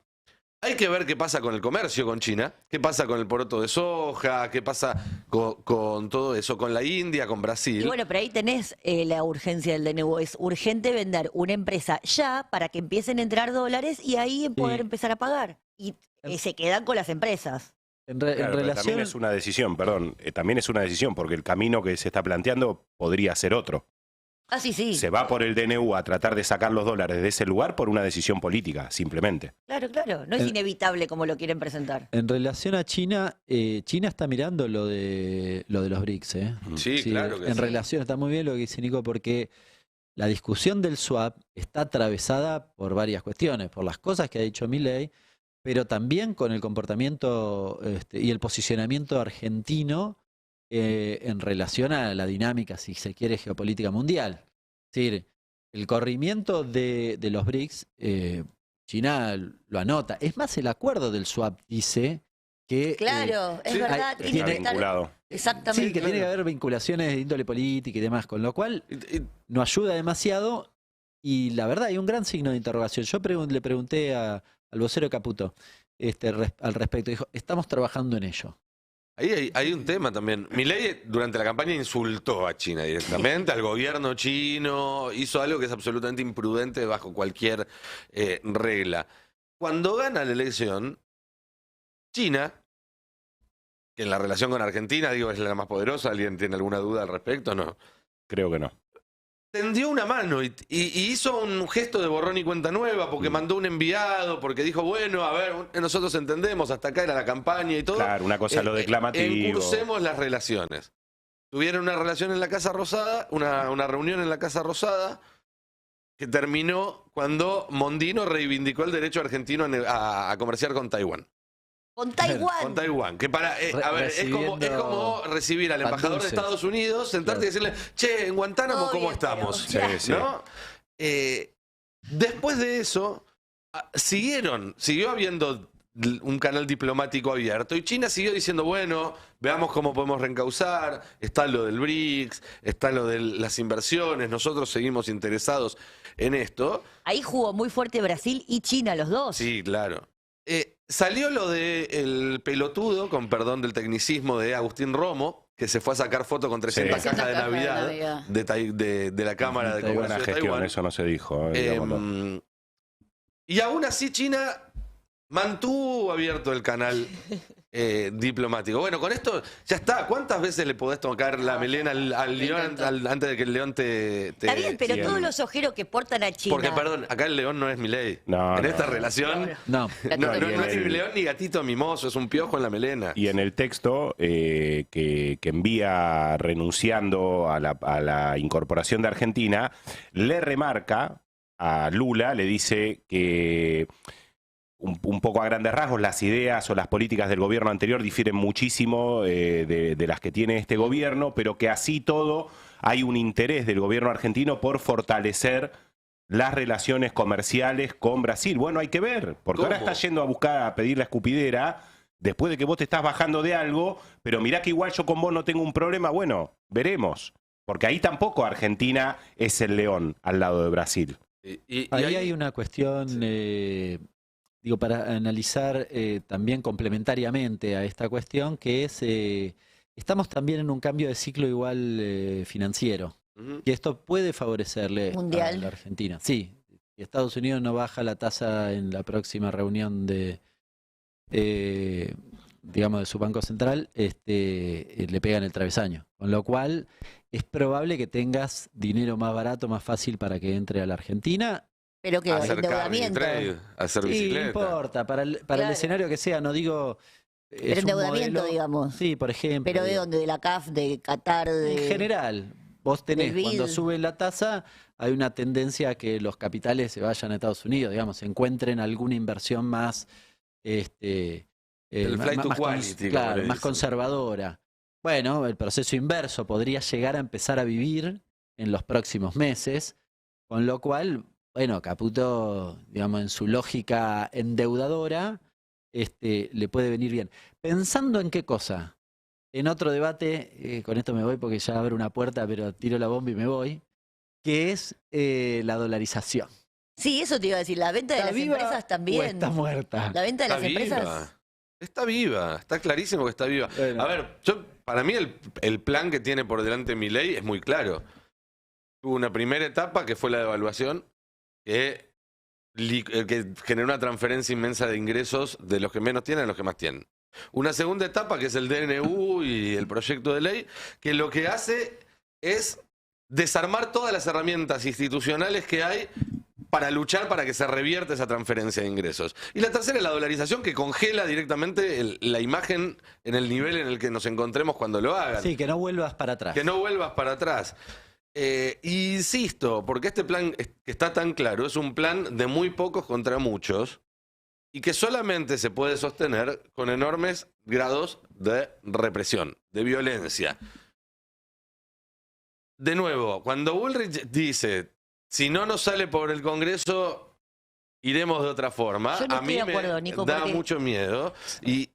Hay que ver qué pasa con el comercio con China, qué pasa con el poroto de soja, qué pasa con todo eso, con la India, con Brasil. Y bueno, pero ahí tenés la urgencia del DNU. Es urgente vender una empresa ya para que empiecen a entrar dólares y ahí poder Sí. empezar a pagar. Y se quedan con las empresas. En Claro, pero relación... también es una decisión, perdón, también es una decisión, porque el camino que se está planteando podría ser otro. Ah, sí, sí. Se va por el DNU a tratar de sacar los dólares de ese lugar por una decisión política, simplemente. Claro, claro. No es inevitable como lo quieren presentar. En relación a China, China está mirando lo de los BRICS. Sí, claro que en sí. relación, está muy bien lo que dice Nico, porque la discusión del swap está atravesada por varias cuestiones, por las cosas que ha dicho Milei, pero también con el comportamiento y el posicionamiento argentino en relación a la dinámica, si se quiere, geopolítica mundial. Es decir, el corrimiento de los BRICS, China lo anota. Es más, el acuerdo del swap dice que... Claro, es sí, verdad. hay- tiene Está que estar- vinculado. Exactamente. Sí, que tiene que haber vinculaciones de índole política y demás, con lo cual Y- no ayuda demasiado y la verdad hay un gran signo de interrogación. Yo le pregunté al vocero Caputo al respecto, dijo, estamos trabajando en ello. Ahí hay un tema también. Milei durante la campaña insultó a China directamente, al gobierno chino, hizo algo que es absolutamente imprudente bajo cualquier regla. Cuando gana la elección, China, que en la relación con Argentina, digo, es la más poderosa, ¿alguien tiene alguna duda al respecto? No. Creo que no. Tendió una mano y hizo un gesto de borrón y cuenta nueva porque mandó un enviado, porque dijo, bueno, a ver, nosotros entendemos, hasta acá era la campaña y todo. Claro, una cosa lo declamativo. Encursemos las relaciones. Tuvieron una relación en la Casa Rosada, una reunión en la Casa Rosada, que terminó cuando Mondino reivindicó el derecho argentino a comerciar con Taiwán. Con Taiwán. Con Taiwán. Que para, a ver, es como recibir al embajador de dulces. Estados Unidos, sentarte y decirle, che, en Guantánamo, Todo ¿cómo bien, estamos? pero- Sí, sí. ¿No? Después de eso, siguió habiendo un canal diplomático abierto y China siguió diciendo, bueno, veamos cómo podemos reencauzar, está lo del BRICS, está lo de las inversiones, nosotros seguimos interesados en esto. Ahí jugó muy fuerte Brasil y China, los dos. Sí, claro. Salió lo del pelotudo, con perdón del tecnicismo, de Agustín Romo, que se fue a sacar foto con 300 Sí. cajas de 300 cajas de Navidad Navidad. de la Cámara de Taiwán. Comercio Buena de gestión, Taiwán. eso no se dijo. Digámoslo. Y aún así China mantuvo abierto el canal diplomático. Bueno, con esto ya está. ¿Cuántas veces le podés tocar la melena al león intento. antes de que el león te... Está bien, pero sí, todos el- los ojeros que portan a China. Porque, perdón, acá el león no es Milei. No, En no, esta no. relación No, no es el- ni león ni gatito mimoso, es un piojo en la melena. Y en el texto que envía renunciando a la incorporación de Argentina, le remarca a Lula, le dice que un poco a grandes rasgos las ideas o las políticas del gobierno anterior difieren muchísimo de las que tiene este gobierno, pero que así todo hay un interés del gobierno argentino por fortalecer las relaciones comerciales con Brasil. Bueno, hay que ver, porque ahora ¿Cómo? está yendo a buscar, a pedir la escupidera, después de que vos te estás bajando de algo, pero mirá que igual yo con vos no tengo un problema, bueno, veremos. Porque ahí tampoco Argentina es el león al lado de Brasil. Ahí hay una cuestión, digo, para analizar también complementariamente a esta cuestión, que es, estamos también en un cambio de ciclo igual financiero, que esto puede favorecerle a la Argentina. Sí, si Estados Unidos no baja la tasa en la próxima reunión de, digamos, de su Banco Central, le pegan el travesaño. Con lo cual, es probable que tengas dinero más barato, más fácil para que entre a la Argentina. Pero que hacer endeudamiento. trade, hacer Sí, bicicleta. no importa, para el escenario que sea, no digo... Pero es un endeudamiento, modelo- digamos. Sí, por ejemplo. Pero de digo, dónde, de la CAF, de Qatar, en de... general, vos tenés, del cuando BID. sube la tasa, hay una tendencia a que los capitales se vayan a Estados Unidos, digamos, encuentren alguna inversión más... El flight to quality, como claro, le más dicen. conservadora. Bueno, el proceso inverso podría llegar a empezar a vivir en los próximos meses, con lo cual, bueno, Caputo, digamos, en su lógica endeudadora, le puede venir bien. Pensando en qué cosa, en otro debate, con esto me voy porque ya abro una puerta, pero tiro la bomba y me voy, que es la dolarización. Sí, eso te iba a decir, la venta de ¿Está las viva empresas o también. está muerta? La venta de Está las empresas... viva. Está viva, está clarísimo que está viva. Bueno. A ver, para mí el plan que tiene por delante Milei es muy claro. Tuvo una primera etapa que fue la devaluación, que generó una transferencia inmensa de ingresos de los que menos tienen a los que más tienen. Una segunda etapa que es el DNU y el proyecto de ley, que lo que hace es desarmar todas las herramientas institucionales que hay para luchar para que se revierta esa transferencia de ingresos. Y la tercera es la dolarización, que congela directamente la imagen en el nivel en el que nos encontremos cuando lo hagan. Sí, que no vuelvas para atrás. Que no vuelvas para atrás. Insisto, porque este plan que está tan claro es un plan de muy pocos contra muchos y que solamente se puede sostener con enormes grados de represión, de violencia. De nuevo, cuando Bullrich dice, si no nos sale por el Congreso, iremos de otra forma, Yo no a estoy mí de acuerdo, me Nico, da porque- mucho miedo. Y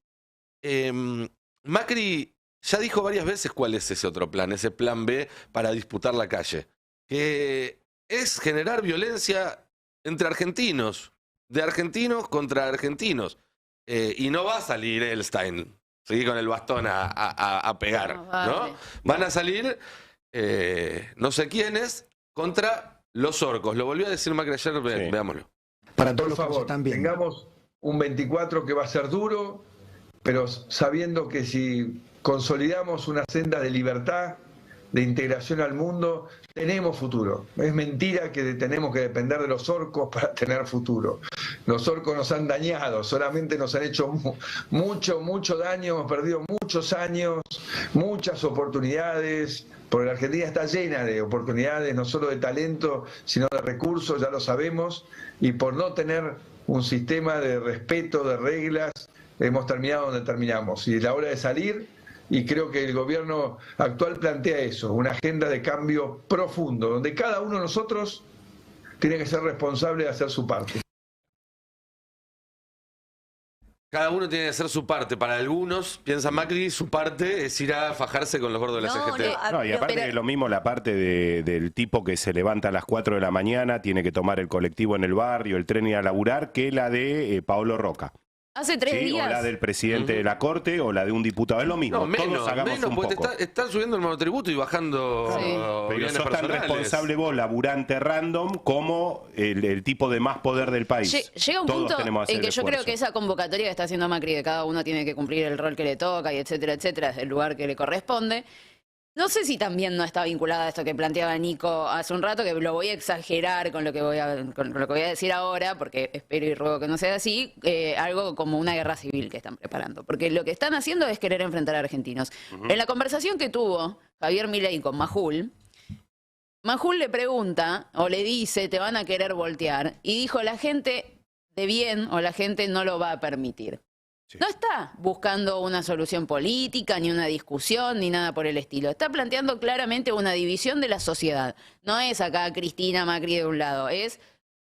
Macri ya dijo varias veces cuál es ese otro plan, ese plan B para disputar la calle, que es generar violencia entre argentinos, de argentinos contra argentinos. Y no va a salir Elstein, seguir con el bastón a pegar, No, vale. ¿no? Van a salir no sé quiénes contra los orcos. Lo volvió a decir Macri ayer, Sí. veámoslo. Para todos Por los que nos favor, están viendo. tengamos un 24 que va a ser duro, pero sabiendo que si consolidamos una senda de libertad, de integración al mundo, tenemos futuro. Es mentira que tenemos que depender de los orcos para tener futuro. Los orcos nos han dañado, solamente nos han hecho mucho daño, hemos perdido muchos años, muchas oportunidades, porque la Argentina está llena de oportunidades, no solo de talento, sino de recursos, ya lo sabemos, y por no tener un sistema de respeto, de reglas, hemos terminado donde terminamos. Y es la hora de salir, y creo que el gobierno actual plantea eso, una agenda de cambio profundo, donde cada uno de nosotros tiene que ser responsable de hacer su parte. Cada uno tiene que hacer su parte. Para algunos, piensa Macri, su parte es ir a fajarse con los gordos de la No, CGT. no, No, y aparte pero- es lo mismo la parte del tipo que se levanta a las 4 de la mañana, tiene que tomar el colectivo en el barrio, el tren y ir a laburar, que la de Paolo Roca. Hace 3 ¿Sí? O días. la del presidente de la Corte o la de un diputado. Es lo mismo, No, todos menos, hagamos menos, un porque poco. están subiendo el monotributo y bajando Sí. Pero bienes sos tan personales. responsable vos, laburante random, como el tipo de más poder del país. Llega un Todos punto tenemos que en hacer que el yo creo esfuerzo. que esa convocatoria que está haciendo Macri, de cada uno tiene que cumplir el rol que le toca y etcétera, etcétera, es el lugar que le corresponde. No sé si también no está vinculada a esto que planteaba Nico hace un rato, que lo voy a exagerar con lo que voy a decir ahora, porque espero y ruego que no sea así, algo como una guerra civil que están preparando. Porque lo que están haciendo es querer enfrentar a argentinos. En la conversación que tuvo Javier Milei con Majul, Majul le pregunta o le dice, te van a querer voltear, y dijo, la gente de bien o la gente no lo va a permitir. Sí. No está buscando una solución política, ni una discusión, ni nada por el estilo. Está planteando claramente una división de la sociedad. No es acá Cristina Macri de un lado, es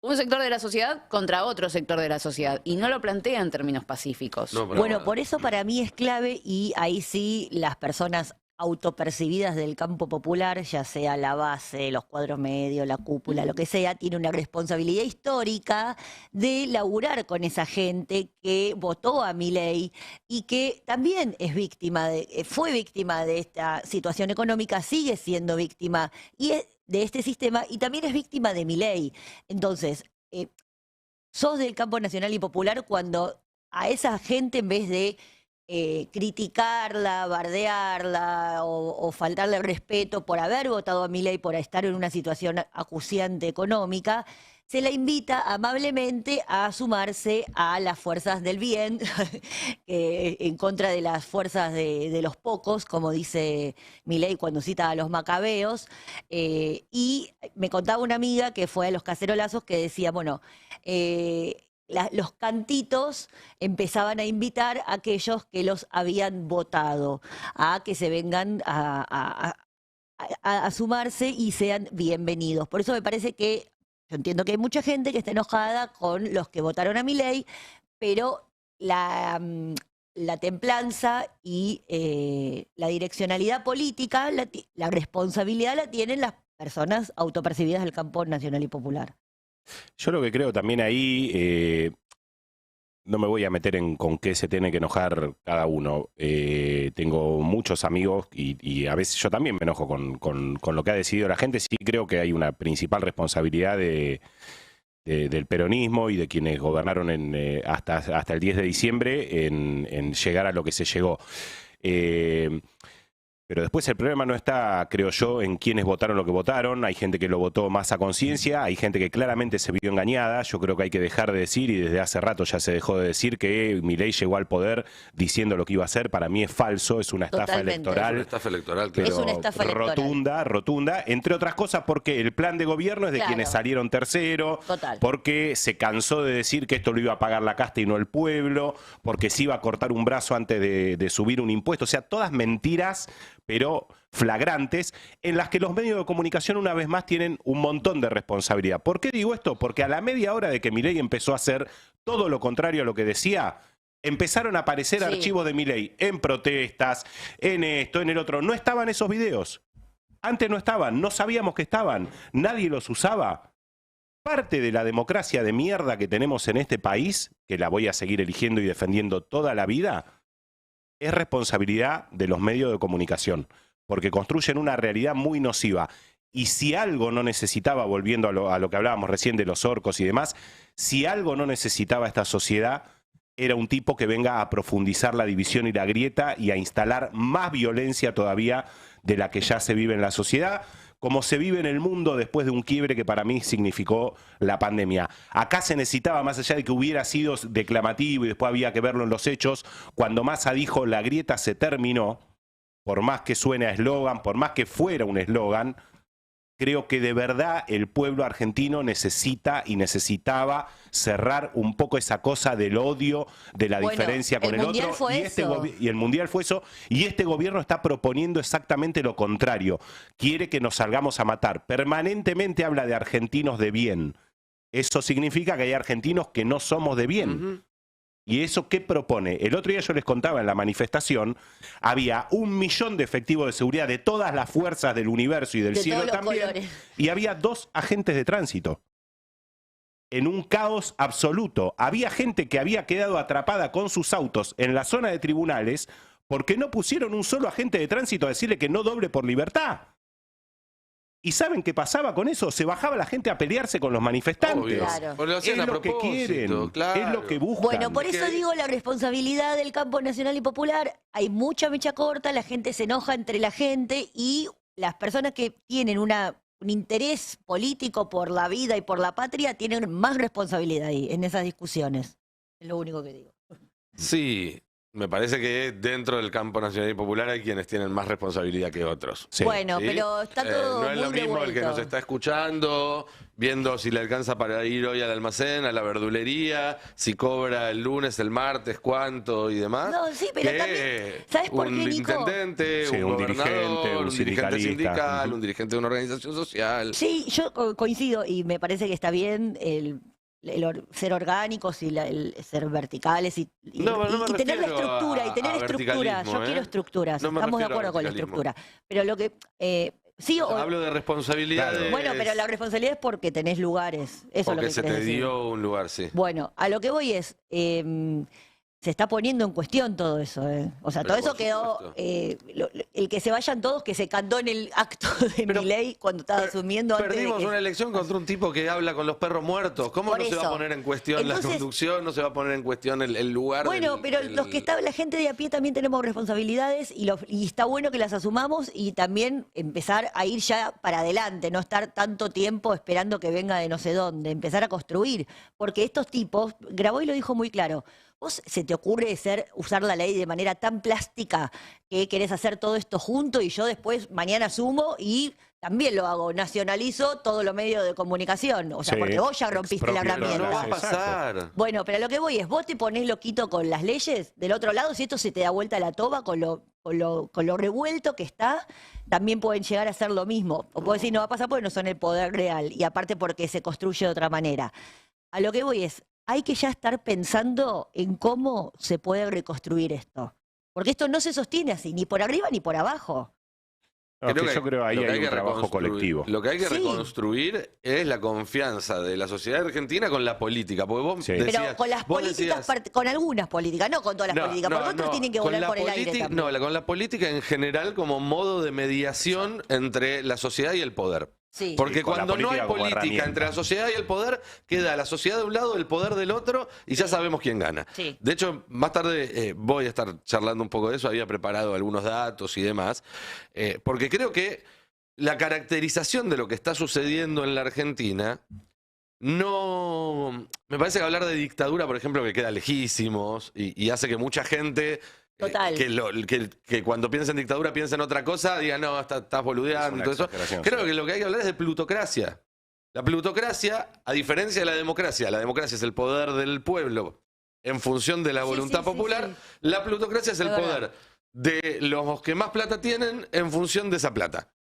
un sector de la sociedad contra otro sector de la sociedad. Y no lo plantea en términos pacíficos. No, pero- Bueno, por eso para mí es clave y ahí sí las personas autopercibidas del campo popular, ya sea la base, los cuadros medios, la cúpula, lo que sea, tiene una responsabilidad histórica de laburar con esa gente que votó a Milei y que también es fue víctima de esta situación económica, sigue siendo víctima de este sistema y también es víctima de Milei. Entonces, sos del campo nacional y popular cuando a esa gente, en vez de criticarla, bardearla o faltarle el respeto por haber votado a Milei, por estar en una situación acuciante económica, se la invita amablemente a sumarse a las fuerzas del bien, en contra de las fuerzas de los pocos, como dice Milei cuando cita a los macabeos. Y me contaba una amiga que fue a los cacerolazos que decía, bueno, los cantitos empezaban a invitar a aquellos que los habían votado a que se vengan a sumarse y sean bienvenidos. Por eso me parece que yo entiendo que hay mucha gente que está enojada con los que votaron a Milei, pero la templanza y la direccionalidad política, la responsabilidad la tienen las personas autopercibidas del campo nacional y popular. Yo lo que creo también ahí, no me voy a meter en con qué se tiene que enojar cada uno. Tengo muchos amigos y a veces yo también me enojo con lo que ha decidido la gente. Sí creo que hay una principal responsabilidad del peronismo y de quienes gobernaron hasta el 10 de diciembre en llegar a lo que se llegó. Pero después el problema no está, creo yo, en quienes votaron lo que votaron. Hay gente que lo votó más a conciencia, hay gente que claramente se vio engañada. Yo creo que hay que dejar de decir, y desde hace rato ya se dejó de decir, que Milei llegó al poder diciendo lo que iba a hacer. Para mí es falso, es una estafa electoral. Es una estafa electoral, pero es una estafa electoral. Rotunda, entre otras cosas porque el plan de gobierno es de quienes salieron tercero, porque se cansó de decir que esto lo iba a pagar la casta y no el pueblo, porque se iba a cortar un brazo antes de subir un impuesto. O sea, todas mentiras, pero flagrantes, en las que los medios de comunicación una vez más tienen un montón de responsabilidad. ¿Por qué digo esto? Porque a la media hora de que Milei empezó a hacer todo lo contrario a lo que decía, empezaron a aparecer archivos de Milei en protestas, en esto, en el otro. No estaban esos videos. Antes no estaban, no sabíamos que estaban, nadie los usaba. Parte de la democracia de mierda que tenemos en este país, que la voy a seguir eligiendo y defendiendo toda la vida, es responsabilidad de los medios de comunicación, porque construyen una realidad muy nociva. Y si algo no necesitaba, volviendo a lo que hablábamos recién de los orcos y demás, si algo no necesitaba esta sociedad, era un tipo que venga a profundizar la división y la grieta y a instalar más violencia todavía de la que ya se vive en la sociedad, como se vive en el mundo después de un quiebre que para mí significó la pandemia. Acá se necesitaba, más allá de que hubiera sido declamativo y después había que verlo en los hechos, cuando Massa dijo la grieta se terminó, por más que suene a eslogan, por más que fuera un eslogan, creo que de verdad el pueblo argentino necesita y necesitaba cerrar un poco esa cosa del odio, de la diferencia con el otro. Y el Mundial fue eso. Y este gobierno está proponiendo exactamente lo contrario. Quiere que nos salgamos a matar. Permanentemente habla de argentinos de bien. Eso significa que hay argentinos que no somos de bien. ¿Y eso qué propone? El otro día yo les contaba en la manifestación, había 1 millón de efectivos de seguridad de todas las fuerzas del universo y del cielo también, y había 2 agentes de tránsito. En un caos absoluto. Había gente que había quedado atrapada con sus autos en la zona de tribunales porque no pusieron un solo agente de tránsito a decirle que no doble por libertad. ¿Y saben qué pasaba con eso? Se bajaba la gente a pelearse con los manifestantes. Lo es lo que quieren, es lo que buscan. Bueno, por eso digo la responsabilidad del campo nacional y popular. Hay mucha mecha corta, la gente se enoja entre la gente y las personas que tienen un interés político por la vida y por la patria tienen más responsabilidad ahí, en esas discusiones. Es lo único que digo. Sí. Me parece que dentro del campo nacional y popular hay quienes tienen más responsabilidad que otros. Bueno, pero está todo no es lo muy mismo revuelto. el que nos está escuchando, viendo si le alcanza para ir hoy al almacén, a la verdulería, si cobra el lunes, el martes, cuánto y demás. No, sí, pero también, ¿sabes por qué, Nico? Un intendente, un dirigente, un dirigente sindical, un dirigente de una organización social. Sí, yo coincido y me parece que está bien ser orgánicos y el ser verticales y No, pero no me tener la refiero estructura, a- y tener a estructura. verticalismo, Yo ¿eh? quiero estructuras, No me estamos de refiero a acuerdo con la verticalismo. estructura. Pero lo que... sí, Hablo de responsabilidades. bueno, pero la responsabilidad es porque tenés lugares. Eso es lo Porque que se querés te decir. dio un lugar, sí. Bueno, a lo que voy es, se está poniendo en cuestión todo eso. O sea, Pero todo eso por quedó, supuesto. el que se vayan todos, que se cantó en el acto de Pero Milei cuando estaba asumiendo antes de Perdimos que... una elección contra un tipo que habla con los perros muertos. ¿Cómo Por no se va a eso. poner en cuestión la Entonces- conducción? No se va a poner en cuestión el lugar. Bueno, del- pero del- los que estaban, la gente de a pie también tenemos responsabilidades y está bueno que las asumamos y también empezar a ir ya para adelante, no estar tanto tiempo esperando que venga de no sé dónde, empezar a construir. Porque estos tipos, Grabois lo dijo muy claro, ¿vos se te ocurre usar la ley de manera tan plástica que querés hacer todo esto junto y yo después mañana asumo y también lo hago, nacionalizo todos los medios de comunicación? O sea, Sí, porque vos ya rompiste la expropio, Pero no va a herramienta. pasar. Bueno, pero a lo que voy es, vos te ponés loquito con las leyes, del otro lado, si esto se te da vuelta la toba con lo revuelto que está, también pueden llegar a hacer lo mismo. O puedo decir, no va a pasar porque no son el poder real, y aparte porque se construye de otra manera. A lo que voy es, hay que ya estar pensando en cómo se puede reconstruir esto. Porque esto no se sostiene así, ni por arriba ni por abajo. No, que yo creo ahí lo que hay un que trabajo reconstruir- colectivo. Lo que hay que Sí. reconstruir es la confianza de la sociedad argentina con la política. Porque vos Sí. Pero decías, con las vos políticas, decías- con algunas políticas, no con todas las No, políticas, porque no, otros no, tienen que con volar la por el aire política- también. No, con la política en general como modo de mediación entre la sociedad y el poder. Sí. Porque Sí, con la cuando no hay política como política herramienta. entre la sociedad y el poder, queda la sociedad de un lado, el poder del otro, y ya sabemos quién gana. Sí. De hecho, más tarde voy a estar charlando un poco de eso, había preparado algunos datos y demás, porque creo que la caracterización de lo que está sucediendo en la Argentina no... Me parece que hablar de dictadura, por ejemplo, que queda lejísimos y hace que mucha gente... Total. Que cuando piensa en dictadura piensa en otra cosa, diga, no, estás boludeando y Es una todo eso. exageración, Creo sí. que lo que hay que hablar es de plutocracia. La plutocracia, a diferencia de la democracia es el poder del pueblo en función de la Sí, voluntad sí, sí, popular, sí. la plutocracia es el Es verdad. poder de los que más plata tienen en función de esa plata.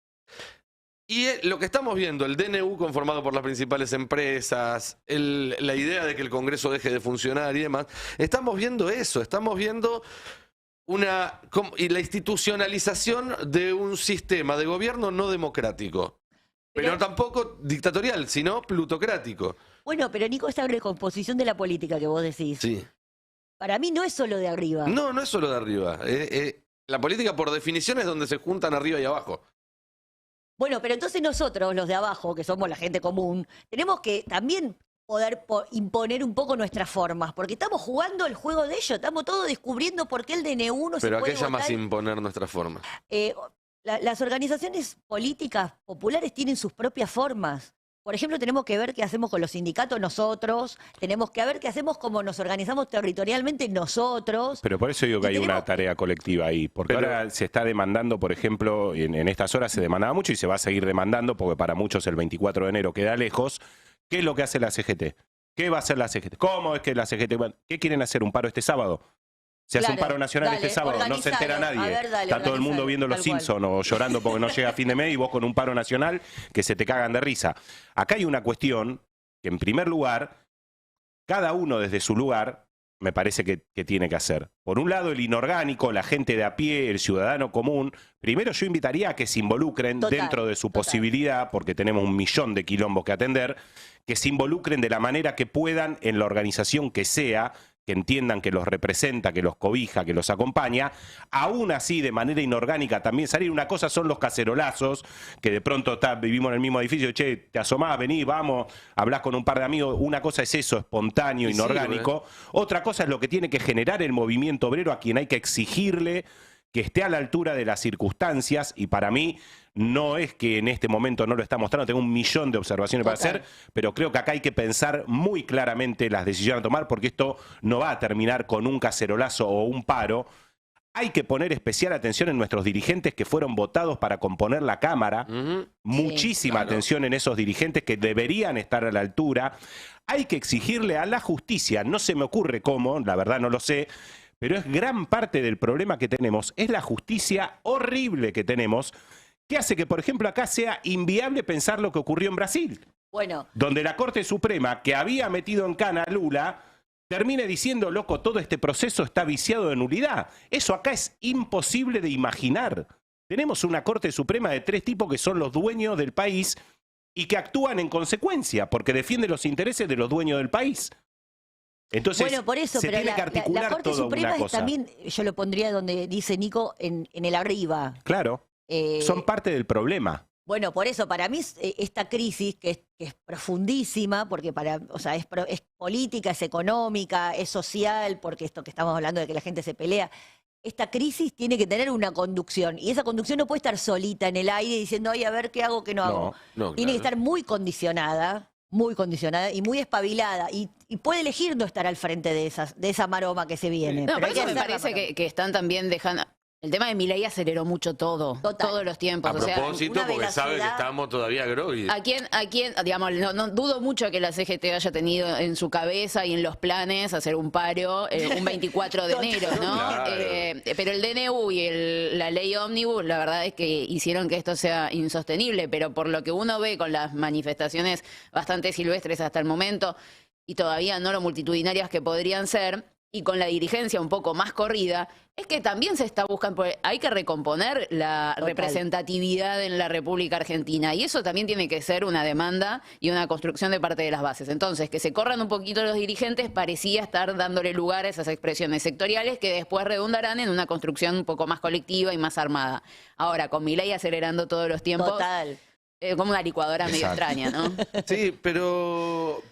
Y lo que estamos viendo, el DNU conformado por las principales empresas, la idea de que el Congreso deje de funcionar y demás, estamos viendo eso, estamos viendo y la institucionalización de un sistema de gobierno no democrático, pero tampoco dictatorial, sino plutocrático. Bueno, pero Nico, esta recomposición de la política que vos decís, Sí. para mí no es solo de arriba. No, no es solo de arriba. La política por definición es donde se juntan arriba y abajo. Bueno, pero entonces nosotros, los de abajo, que somos la gente común, tenemos que también poder imponer un poco nuestras formas, porque estamos jugando el juego de ellos, estamos todos descubriendo por qué el DNU no se Pero ¿a puede qué llamas votar. imponer nuestras formas? Las organizaciones políticas populares tienen sus propias formas. Por ejemplo, tenemos que ver qué hacemos con los sindicatos nosotros, tenemos que ver qué hacemos, cómo nos organizamos territorialmente nosotros. Pero por eso digo que Y hay una tenemos- tarea colectiva ahí, porque Pero- ahora se está demandando, por ejemplo, en estas horas se demandaba mucho y se va a seguir demandando, porque para muchos el 24 de enero queda lejos. ¿Qué es lo que hace la CGT? ¿Qué va a hacer la CGT? ¿Cómo es que la CGT... ¿Qué quieren hacer? ¿Un paro este sábado? Se hace un Claro, paro nacional dale, este sábado, no se entera organizalo. nadie. A ver, dale, Está todo el mundo organizalo, viendo Los tal cual. Simpsons o llorando porque no llega a fin de mes y vos con un paro nacional que se te cagan de risa. Acá hay una cuestión que, en primer lugar, cada uno desde su lugar me parece que tiene que hacer. Por un lado, el inorgánico, la gente de a pie, el ciudadano común. Primero yo invitaría a que se involucren Total, dentro de su total. posibilidad, porque tenemos 1 millón de quilombos que atender, que se involucren de la manera que puedan en la organización que sea, que entiendan que los representa, que los cobija, que los acompaña, aún así de manera inorgánica también salir. Una cosa son los cacerolazos, que de pronto vivimos en el mismo edificio, che, te asomás, vení, vamos, hablás con un par de amigos. Una cosa es eso, espontáneo, Y inorgánico. Otra cosa es lo que tiene que generar el movimiento obrero, a quien hay que exigirle que esté a la altura de las circunstancias, y para mí no es que en este momento no lo está mostrando, tengo 1 millón de observaciones para Total. hacer, pero creo que acá hay que pensar muy claramente las decisiones a tomar, porque esto no va a terminar con un cacerolazo o un paro. Hay que poner especial atención en nuestros dirigentes que fueron votados para componer la Cámara. Ujú. Muchísima claro. atención en esos dirigentes que deberían estar a la altura. Hay que exigirle a la justicia, no se me ocurre cómo, la verdad no lo sé, pero es gran parte del problema que tenemos, es la justicia horrible que tenemos, que hace que, por ejemplo, acá sea inviable pensar lo que ocurrió en Brasil. Bueno, donde la Corte Suprema, que había metido en cana a Lula, termine diciendo, loco, todo este proceso está viciado de nulidad. Eso acá es imposible de imaginar. Tenemos una Corte Suprema de 3 tipos que son los dueños del país y que actúan en consecuencia, porque defienden los intereses de los dueños del país. Entonces, bueno, por eso, se pero tiene que articular la Corte toda Suprema una es cosa. también, yo lo pondría donde dice Nico, en el arriba. Claro, son parte del problema. Bueno, por eso, para mí esta crisis, que es profundísima, porque o sea, es política, es económica, es social, porque esto que estamos hablando de que la gente se pelea, esta crisis tiene que tener una conducción, y esa conducción no puede estar solita en el aire diciendo, ay, a ver qué hago, qué no hago. No, Tiene que claro. estar muy condicionada y muy espabilada, y puede elegir no estar al frente de esa maroma que se viene. No, pero por hay que eso me hacerla parece para- que están también dejando... El tema de Milei aceleró mucho todo, Total. todos los tiempos. A O sea, propósito, una porque sabe que velocidad- estamos todavía groggy. ¿a quién, digamos, no dudo mucho que la CGT haya tenido en su cabeza y en los planes hacer un paro un 24 de enero, ¿no? Claro. Pero el DNU y la ley ómnibus, la verdad es que hicieron que esto sea insostenible, pero por lo que uno ve con las manifestaciones bastante silvestres hasta el momento y todavía no lo multitudinarias que podrían ser, y con la dirigencia un poco más corrida, es que también se está buscando, hay que recomponer la Total. representatividad en la República Argentina, y eso también tiene que ser una demanda y una construcción de parte de las bases. Entonces, que se corran un poquito los dirigentes parecía estar dándole lugar a esas expresiones sectoriales que después redundarán en una construcción un poco más colectiva y más armada. Ahora, con Milei acelerando todos los tiempos, Total. como una licuadora medio Exacto. extraña, ¿no? Sí, pero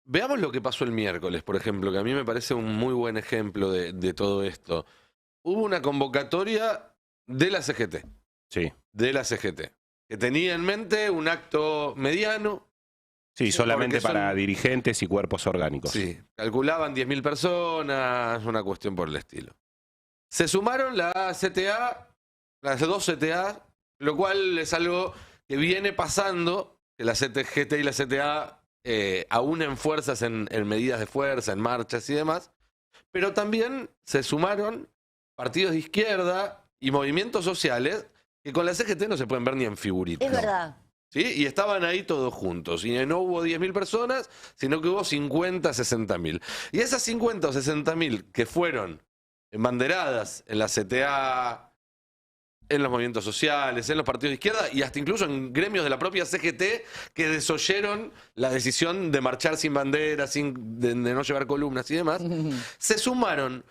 veamos lo que pasó el miércoles, por ejemplo, que a mí me parece un muy buen ejemplo de todo esto. Hubo una convocatoria de la CGT, que tenía en mente un acto mediano. Sí, solamente porque son- para dirigentes y cuerpos orgánicos. Sí, calculaban 10.000 personas, una cuestión por el estilo. Se sumaron la CTA, las 2 CTA, lo cual es algo que viene pasando, que la CGT y la CTA aúnen fuerzas en medidas de fuerza, en marchas y demás, pero también se sumaron partidos de izquierda y movimientos sociales que con la CGT no se pueden ver ni en figuritas. Es verdad. ¿Sí? Y estaban ahí todos juntos. Y no hubo 10.000 personas, sino que hubo 50, 60.000. Y esas 50 o 60.000 que fueron embanderadas en la CTA, en los movimientos sociales, en los partidos de izquierda y hasta incluso en gremios de la propia CGT que desoyeron la decisión de marchar sin bandera, de no llevar columnas y demás, se sumaron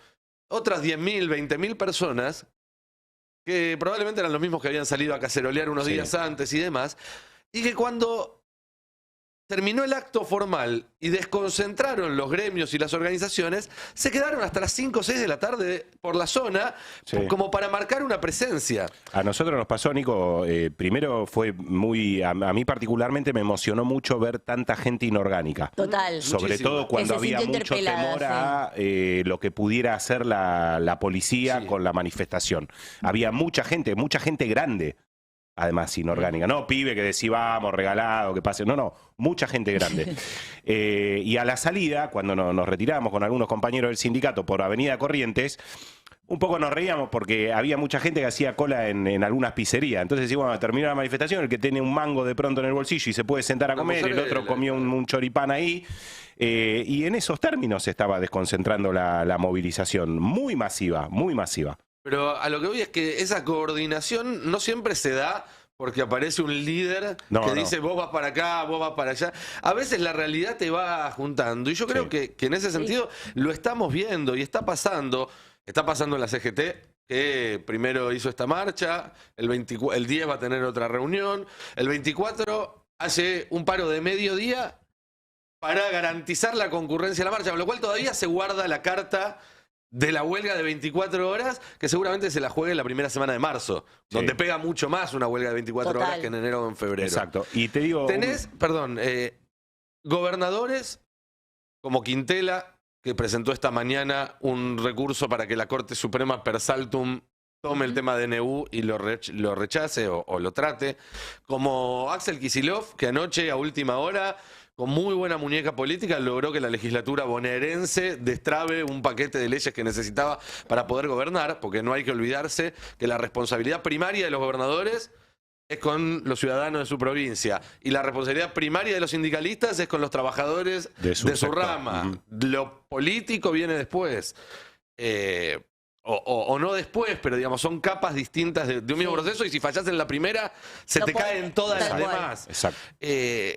otras 10.000, 20.000 personas que probablemente eran los mismos que habían salido a cacerolear unos Sí. días antes y demás, y que cuando terminó el acto formal y desconcentraron los gremios y las organizaciones, se quedaron hasta las 5 o 6 de la tarde por la zona, Sí. como para marcar una presencia. A nosotros nos pasó, Nico, primero fue a mí particularmente me emocionó mucho ver tanta gente inorgánica. Total. Sobre Muchísimo. todo cuando Que se había sintió mucho interpelada, temor a lo que pudiera hacer la policía Sí. con la manifestación. Había mucha gente grande, además inorgánica. No, pibe que decía vamos, regalado, que pase. No, mucha gente grande. Y a la salida, cuando nos retiramos con algunos compañeros del sindicato por Avenida Corrientes, un poco nos reíamos porque había mucha gente que hacía cola en algunas pizzerías. Entonces decíamos, bueno, termina la manifestación, el que tiene un mango de pronto en el bolsillo y se puede sentar a Una comer, el otro mozzarella, comió un choripán ahí. Y en esos términos se estaba desconcentrando la movilización. Muy masiva, muy masiva. Pero a lo que voy es que esa coordinación no siempre se da porque aparece un líder No, que no. dice vos vas para acá, vos vas para allá. A veces la realidad te va juntando. Y yo creo Sí. que en ese sentido lo estamos viendo y está pasando. Está pasando en la CGT, que primero hizo esta marcha, el 10 va a tener otra reunión, el 24 hace un paro de mediodía para garantizar la concurrencia a la marcha, con lo cual todavía se guarda la carta de la huelga de 24 horas, que seguramente se la juegue en la primera semana de marzo, Sí. donde pega mucho más una huelga de 24 horas Total. que en enero o en febrero. Exacto. Y te digo... Tenés, perdón, gobernadores como Quintela, que presentó esta mañana un recurso para que la Corte Suprema per saltum tome el tema de DNU y lo rechace o lo trate, como Axel Kicillof, que anoche a última hora, con muy buena muñeca política, logró que la legislatura bonaerense destrabe un paquete de leyes que necesitaba para poder gobernar, porque no hay que olvidarse que la responsabilidad primaria de los gobernadores es con los ciudadanos de su provincia. Y la responsabilidad primaria de los sindicalistas es con los trabajadores De su de su sector. rama. Lo político viene después. O no después, pero digamos, son capas distintas de un mismo proceso, y si fallas en la primera, se No te puede- caen todas las tal cual. demás. Exacto.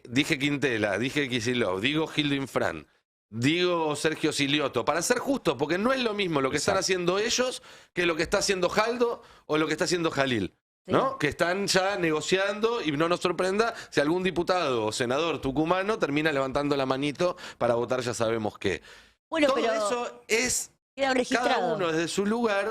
Dije Quintela, dije Kicillof, digo Gildo Infran, digo Sergio Silioto, para ser justo, porque no es lo mismo lo que están Exacto. haciendo ellos que lo que está haciendo Jaldo o lo que está haciendo Jalil. ¿No? Que están ya negociando, y no nos sorprenda si algún diputado o senador tucumano termina levantando la manito para votar, ya sabemos qué. Bueno, Todo pero eso es queda cada registrado. uno desde su lugar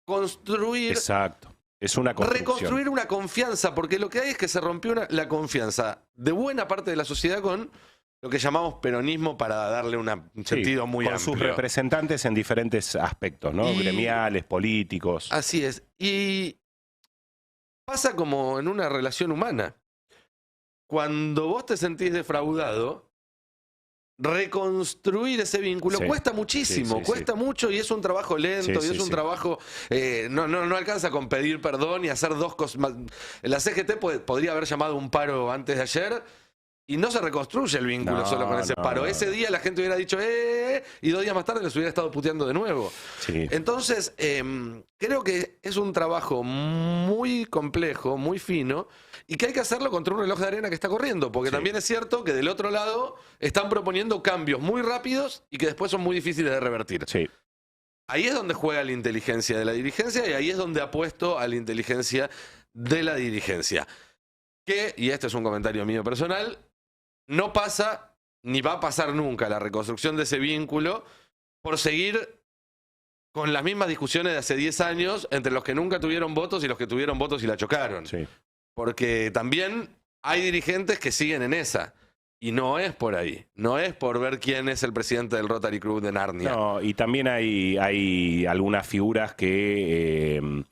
construir, Exacto. Es una construcción. reconstruir una confianza, porque lo que hay es que se rompió la confianza de buena parte de la sociedad con lo que llamamos peronismo, para darle un Sí, sentido muy con amplio. sus representantes en diferentes aspectos, ¿no? Y- Gremiales, políticos. Así es. Y pasa como en una relación humana. Cuando vos te sentís defraudado, reconstruir ese vínculo Sí. cuesta muchísimo, Sí, sí, cuesta mucho, y es un trabajo lento, Sí, y sí, es un sí. trabajo, no alcanza con pedir perdón y hacer dos cosas más. La CGT podría haber llamado un paro antes de ayer, y no se reconstruye el vínculo No, solo con ese no, paro. no, Ese no. día la gente hubiera dicho, y 2 días más tarde les hubiera estado puteando de nuevo. Sí. Entonces, creo que es un trabajo muy complejo, muy fino, y que hay que hacerlo contra un reloj de arena que está corriendo, porque Sí. también es cierto que del otro lado están proponiendo cambios muy rápidos y que después son muy difíciles de revertir. Sí. Ahí es donde juega la inteligencia de la dirigencia, y ahí es donde apuesto a la inteligencia de la dirigencia. Que, y este es un comentario mío personal, no pasa ni va a pasar nunca la reconstrucción de ese vínculo por seguir con las mismas discusiones de hace 10 años entre los que nunca tuvieron votos y los que tuvieron votos y la chocaron. Sí. Porque también hay dirigentes que siguen en esa. Y no es por ahí. No es por ver quién es el presidente del Rotary Club de Narnia. No, y también hay algunas figuras que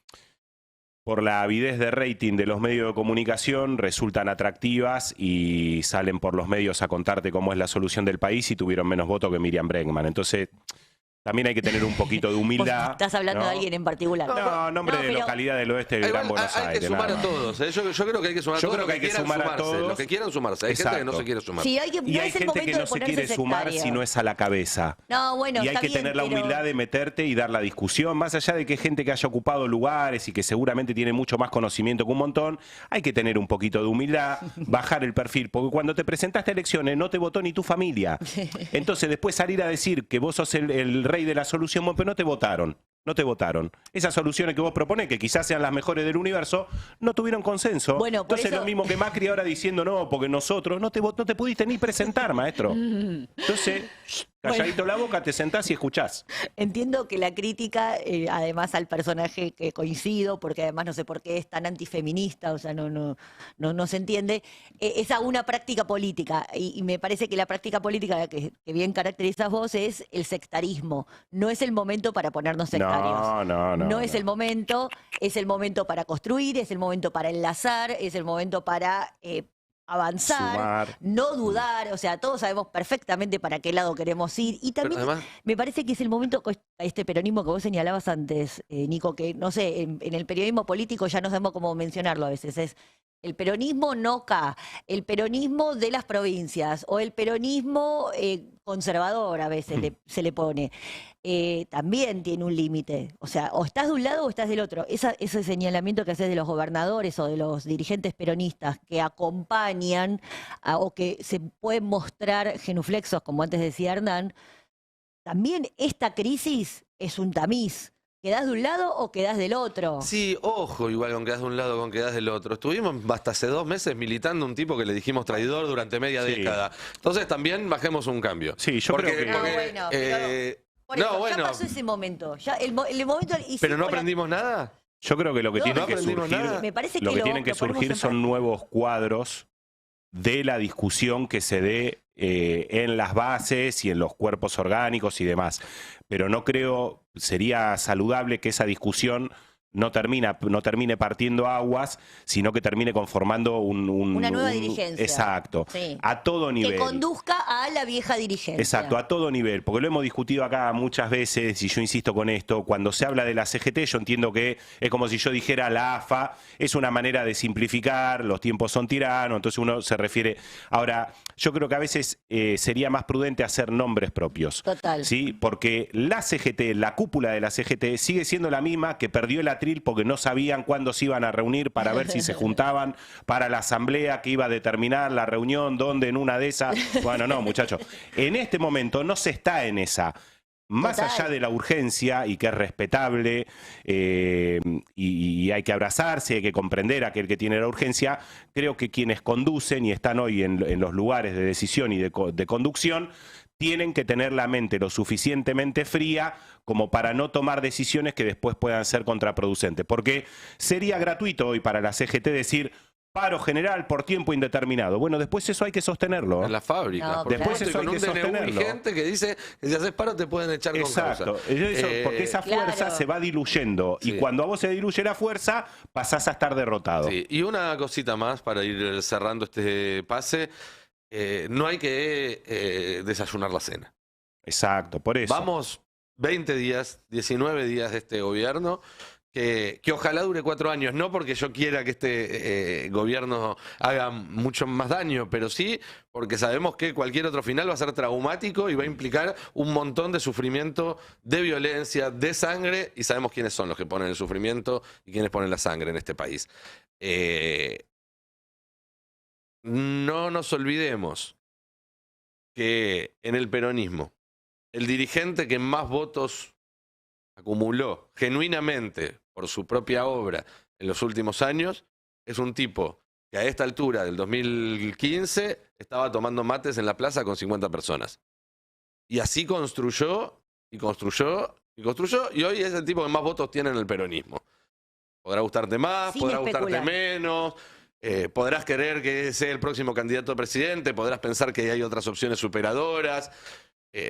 por la avidez de rating de los medios de comunicación resultan atractivas y salen por los medios a contarte cómo es la solución del país, y tuvieron menos votos que Miriam Bregman. Entonces, también hay que tener un poquito de Vos humildad. estás hablando ¿no? de alguien en particular. No, nombre No, de pero- localidad del oeste del Igual, Gran Buenos hay que Aires. sumar nada a más. todos. Yo creo que hay que sumar a Yo todos. creo que hay que quieran sumar a sumarse, todos. Los que quieran sumarse. Hay gente que no se Exacto. quiere sumar. Sí, hay que, Y no hay es el gente momento que no de se ponerse quiere sumar sectaria. si no es a la cabeza. No, bueno, Y hay está que bien, tener la pero- humildad de meterte y dar la discusión, más allá de que gente que haya ocupado lugares y que seguramente tiene mucho más conocimiento que un montón, hay que tener un poquito de humildad, bajar el perfil, porque cuando te presentaste a elecciones no te votó ni tu familia. Entonces después salir a decir que vos sos el rey de la solución, bueno, pero no te votaron. No te votaron. Esas soluciones que vos propones, que quizás sean las mejores del universo, no tuvieron consenso. Bueno, por Entonces eso- lo mismo que Macri ahora diciendo, no, porque nosotros no te pudiste ni presentar, maestro. Entonces, calladito la boca, te sentás y escuchás. Entiendo que la crítica, además al personaje que coincido, porque además no sé por qué es tan antifeminista, o sea, no se entiende, es a una práctica política. Y me parece que la práctica política que bien caracterizas vos es el sectarismo. No es el momento para ponernos sectarios. No es el momento, es el momento para construir, es el momento para enlazar, es el momento para avanzar, Sumar. no dudar, o sea, todos sabemos perfectamente para qué lado queremos ir. Y Pero también además, me parece que es el momento, este peronismo que vos señalabas antes, Nico, que no sé, en el periodismo político ya no sabemos cómo mencionarlo a veces, es el peronismo no K, el peronismo de las provincias o el peronismo conservador a veces se le pone. También tiene un límite, o sea, o estás de un lado o estás del otro. Ese señalamiento que haces de los gobernadores o de los dirigentes peronistas que acompañan o que se pueden mostrar genuflexos, como antes decía Hernán, también esta crisis es un tamiz. ¿Quedás de un lado o quedás del otro? sí, ojo, igual con que das de un lado, con que das del otro. Estuvimos hasta hace 2 meses militando un tipo que le dijimos traidor durante media Sí. década. Entonces también bajemos un cambio. Sí, yo creo que- No, bueno, Por eso, no, bueno, ya pasó ese momento. Ya el momento y pero sí, no con la- aprendimos nada. Yo creo que lo que No, tiene no que aprendimos surgir, nada. Me parece que lo que tienen que lo ponemos surgir en son práctica. nuevos cuadros de la discusión que se dé en las bases y en los cuerpos orgánicos y demás. Pero no creo, sería saludable que esa discusión no termine partiendo aguas, sino que termine conformando una nueva dirigencia. Exacto. Sí. A todo nivel. Que conduzca a la vieja dirigencia. Exacto, a todo nivel, porque lo hemos discutido acá muchas veces y yo insisto con esto, cuando se habla de la CGT yo entiendo que es como si yo dijera la AFA, es una manera de simplificar, los tiempos son tiranos, entonces uno se refiere... Ahora, yo creo que a veces sería más prudente hacer nombres propios. Total. ¿Sí? Porque la CGT, la cúpula de la CGT sigue siendo la misma que perdió el atril porque no sabían cuándo se iban a reunir para ver si se juntaban para la asamblea que iba a determinar la reunión, dónde, en una de esas. Bueno, no, muchachos. En este momento no se está en esa. Más Total. allá de la urgencia y que es respetable y hay que abrazarse, hay que comprender a aquel que tiene la urgencia, creo que quienes conducen y están hoy en los lugares de decisión y de conducción tienen que tener la mente lo suficientemente fría como para no tomar decisiones que después puedan ser contraproducentes. Porque sería gratuito hoy para la CGT decir paro general por tiempo indeterminado. Bueno, después eso hay que sostenerlo. En la fábrica. No, Por después supuesto, eso y hay con que un DNU sostenerlo. vigente que dice que si haces paro te pueden echar con causa. Exacto. Porque esa fuerza Claro. se va diluyendo. Sí. Y cuando a vos se diluye la fuerza, pasás a estar derrotado. Sí, y una cosita más para ir cerrando este pase. No hay que desayunar la cena. Exacto, por eso. Vamos 20 días, 19 días de este gobierno, que ojalá dure 4 años. No porque yo quiera que este gobierno haga mucho más daño, pero sí porque sabemos que cualquier otro final va a ser traumático y va a implicar un montón de sufrimiento, de violencia, de sangre, y sabemos quiénes son los que ponen el sufrimiento y quiénes ponen la sangre en este país. No nos olvidemos que en el peronismo, el dirigente que más votos acumuló genuinamente por su propia obra en los últimos años es un tipo que a esta altura del 2015 estaba tomando mates en la plaza con 50 personas. Y así construyó, y construyó, y construyó, y hoy es el tipo que más votos tiene en el peronismo. Podrá gustarte más, Sin podrá gustarte especular. menos, podrás querer que sea el próximo candidato a presidente, podrás pensar que hay otras opciones superadoras.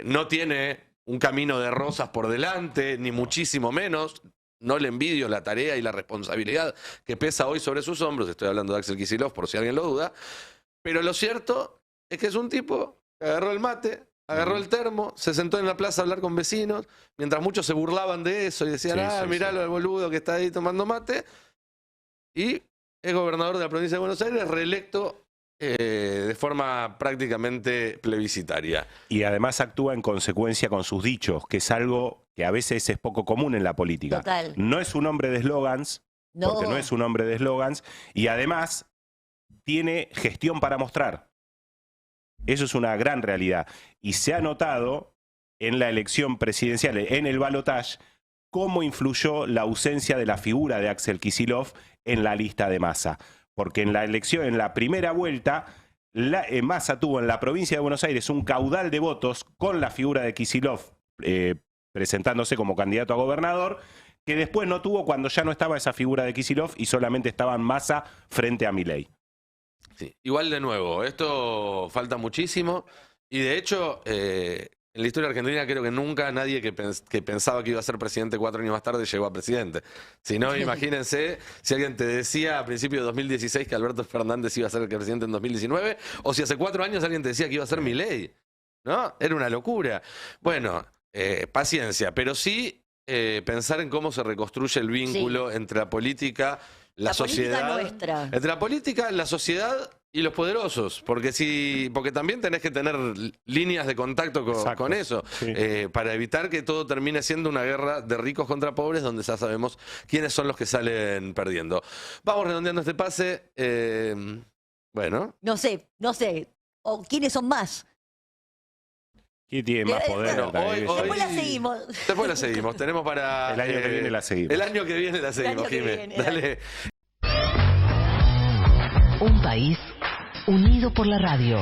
No tiene un camino de rosas por delante, ni muchísimo menos. No le envidio la tarea y la responsabilidad que pesa hoy sobre sus hombros. Estoy hablando de Axel Kicillof, por si alguien lo duda. Pero lo cierto es que es un tipo que agarró el mate, agarró el termo, se sentó en la plaza a hablar con vecinos, mientras muchos se burlaban de eso y decían, miralo al boludo que está ahí tomando mate. Y es gobernador de la provincia de Buenos Aires, reelecto de forma prácticamente plebiscitaria. Y además actúa en consecuencia con sus dichos, que es algo que a veces es poco común en la política. Total. No es un hombre de eslogans, No. porque no es un hombre de eslogans, y además tiene gestión para mostrar. Eso es una gran realidad. Y se ha notado en la elección presidencial, en el balotaje, cómo influyó la ausencia de la figura de Axel Kicillof en la lista de Massa. Porque en la elección, en la primera vuelta, Massa tuvo en la provincia de Buenos Aires un caudal de votos con la figura de Kicillof presentándose como candidato a gobernador, que después no tuvo cuando ya no estaba esa figura de Kicillof y solamente estaban Massa frente a Milei. Sí. Igual de nuevo, esto falta muchísimo y de hecho en la historia argentina creo que nunca nadie que pensaba que iba a ser presidente 4 años más tarde llegó a presidente. Si no, imagínense si alguien te decía a principios de 2016 que Alberto Fernández iba a ser el presidente en 2019 o si hace 4 años alguien te decía que iba a ser Milei, ¿no? Era una locura. Bueno, paciencia, pero sí pensar en cómo se reconstruye el vínculo entre la política, la sociedad, política nuestra. entre la política, la sociedad y los poderosos, porque también tenés que tener líneas de contacto con eso, Sí. para evitar que todo termine siendo una guerra de ricos contra pobres, donde ya sabemos quiénes son los que salen perdiendo. Vamos redondeando este pase. Bueno, No sé. ¿O quiénes son más? ¿Quién tiene más poder? Bueno, hoy- Después la seguimos. después la seguimos. Tenemos para... El año que viene la seguimos. El año que viene la seguimos, año que Jimé. viene, Dale. Un país unido por la radio.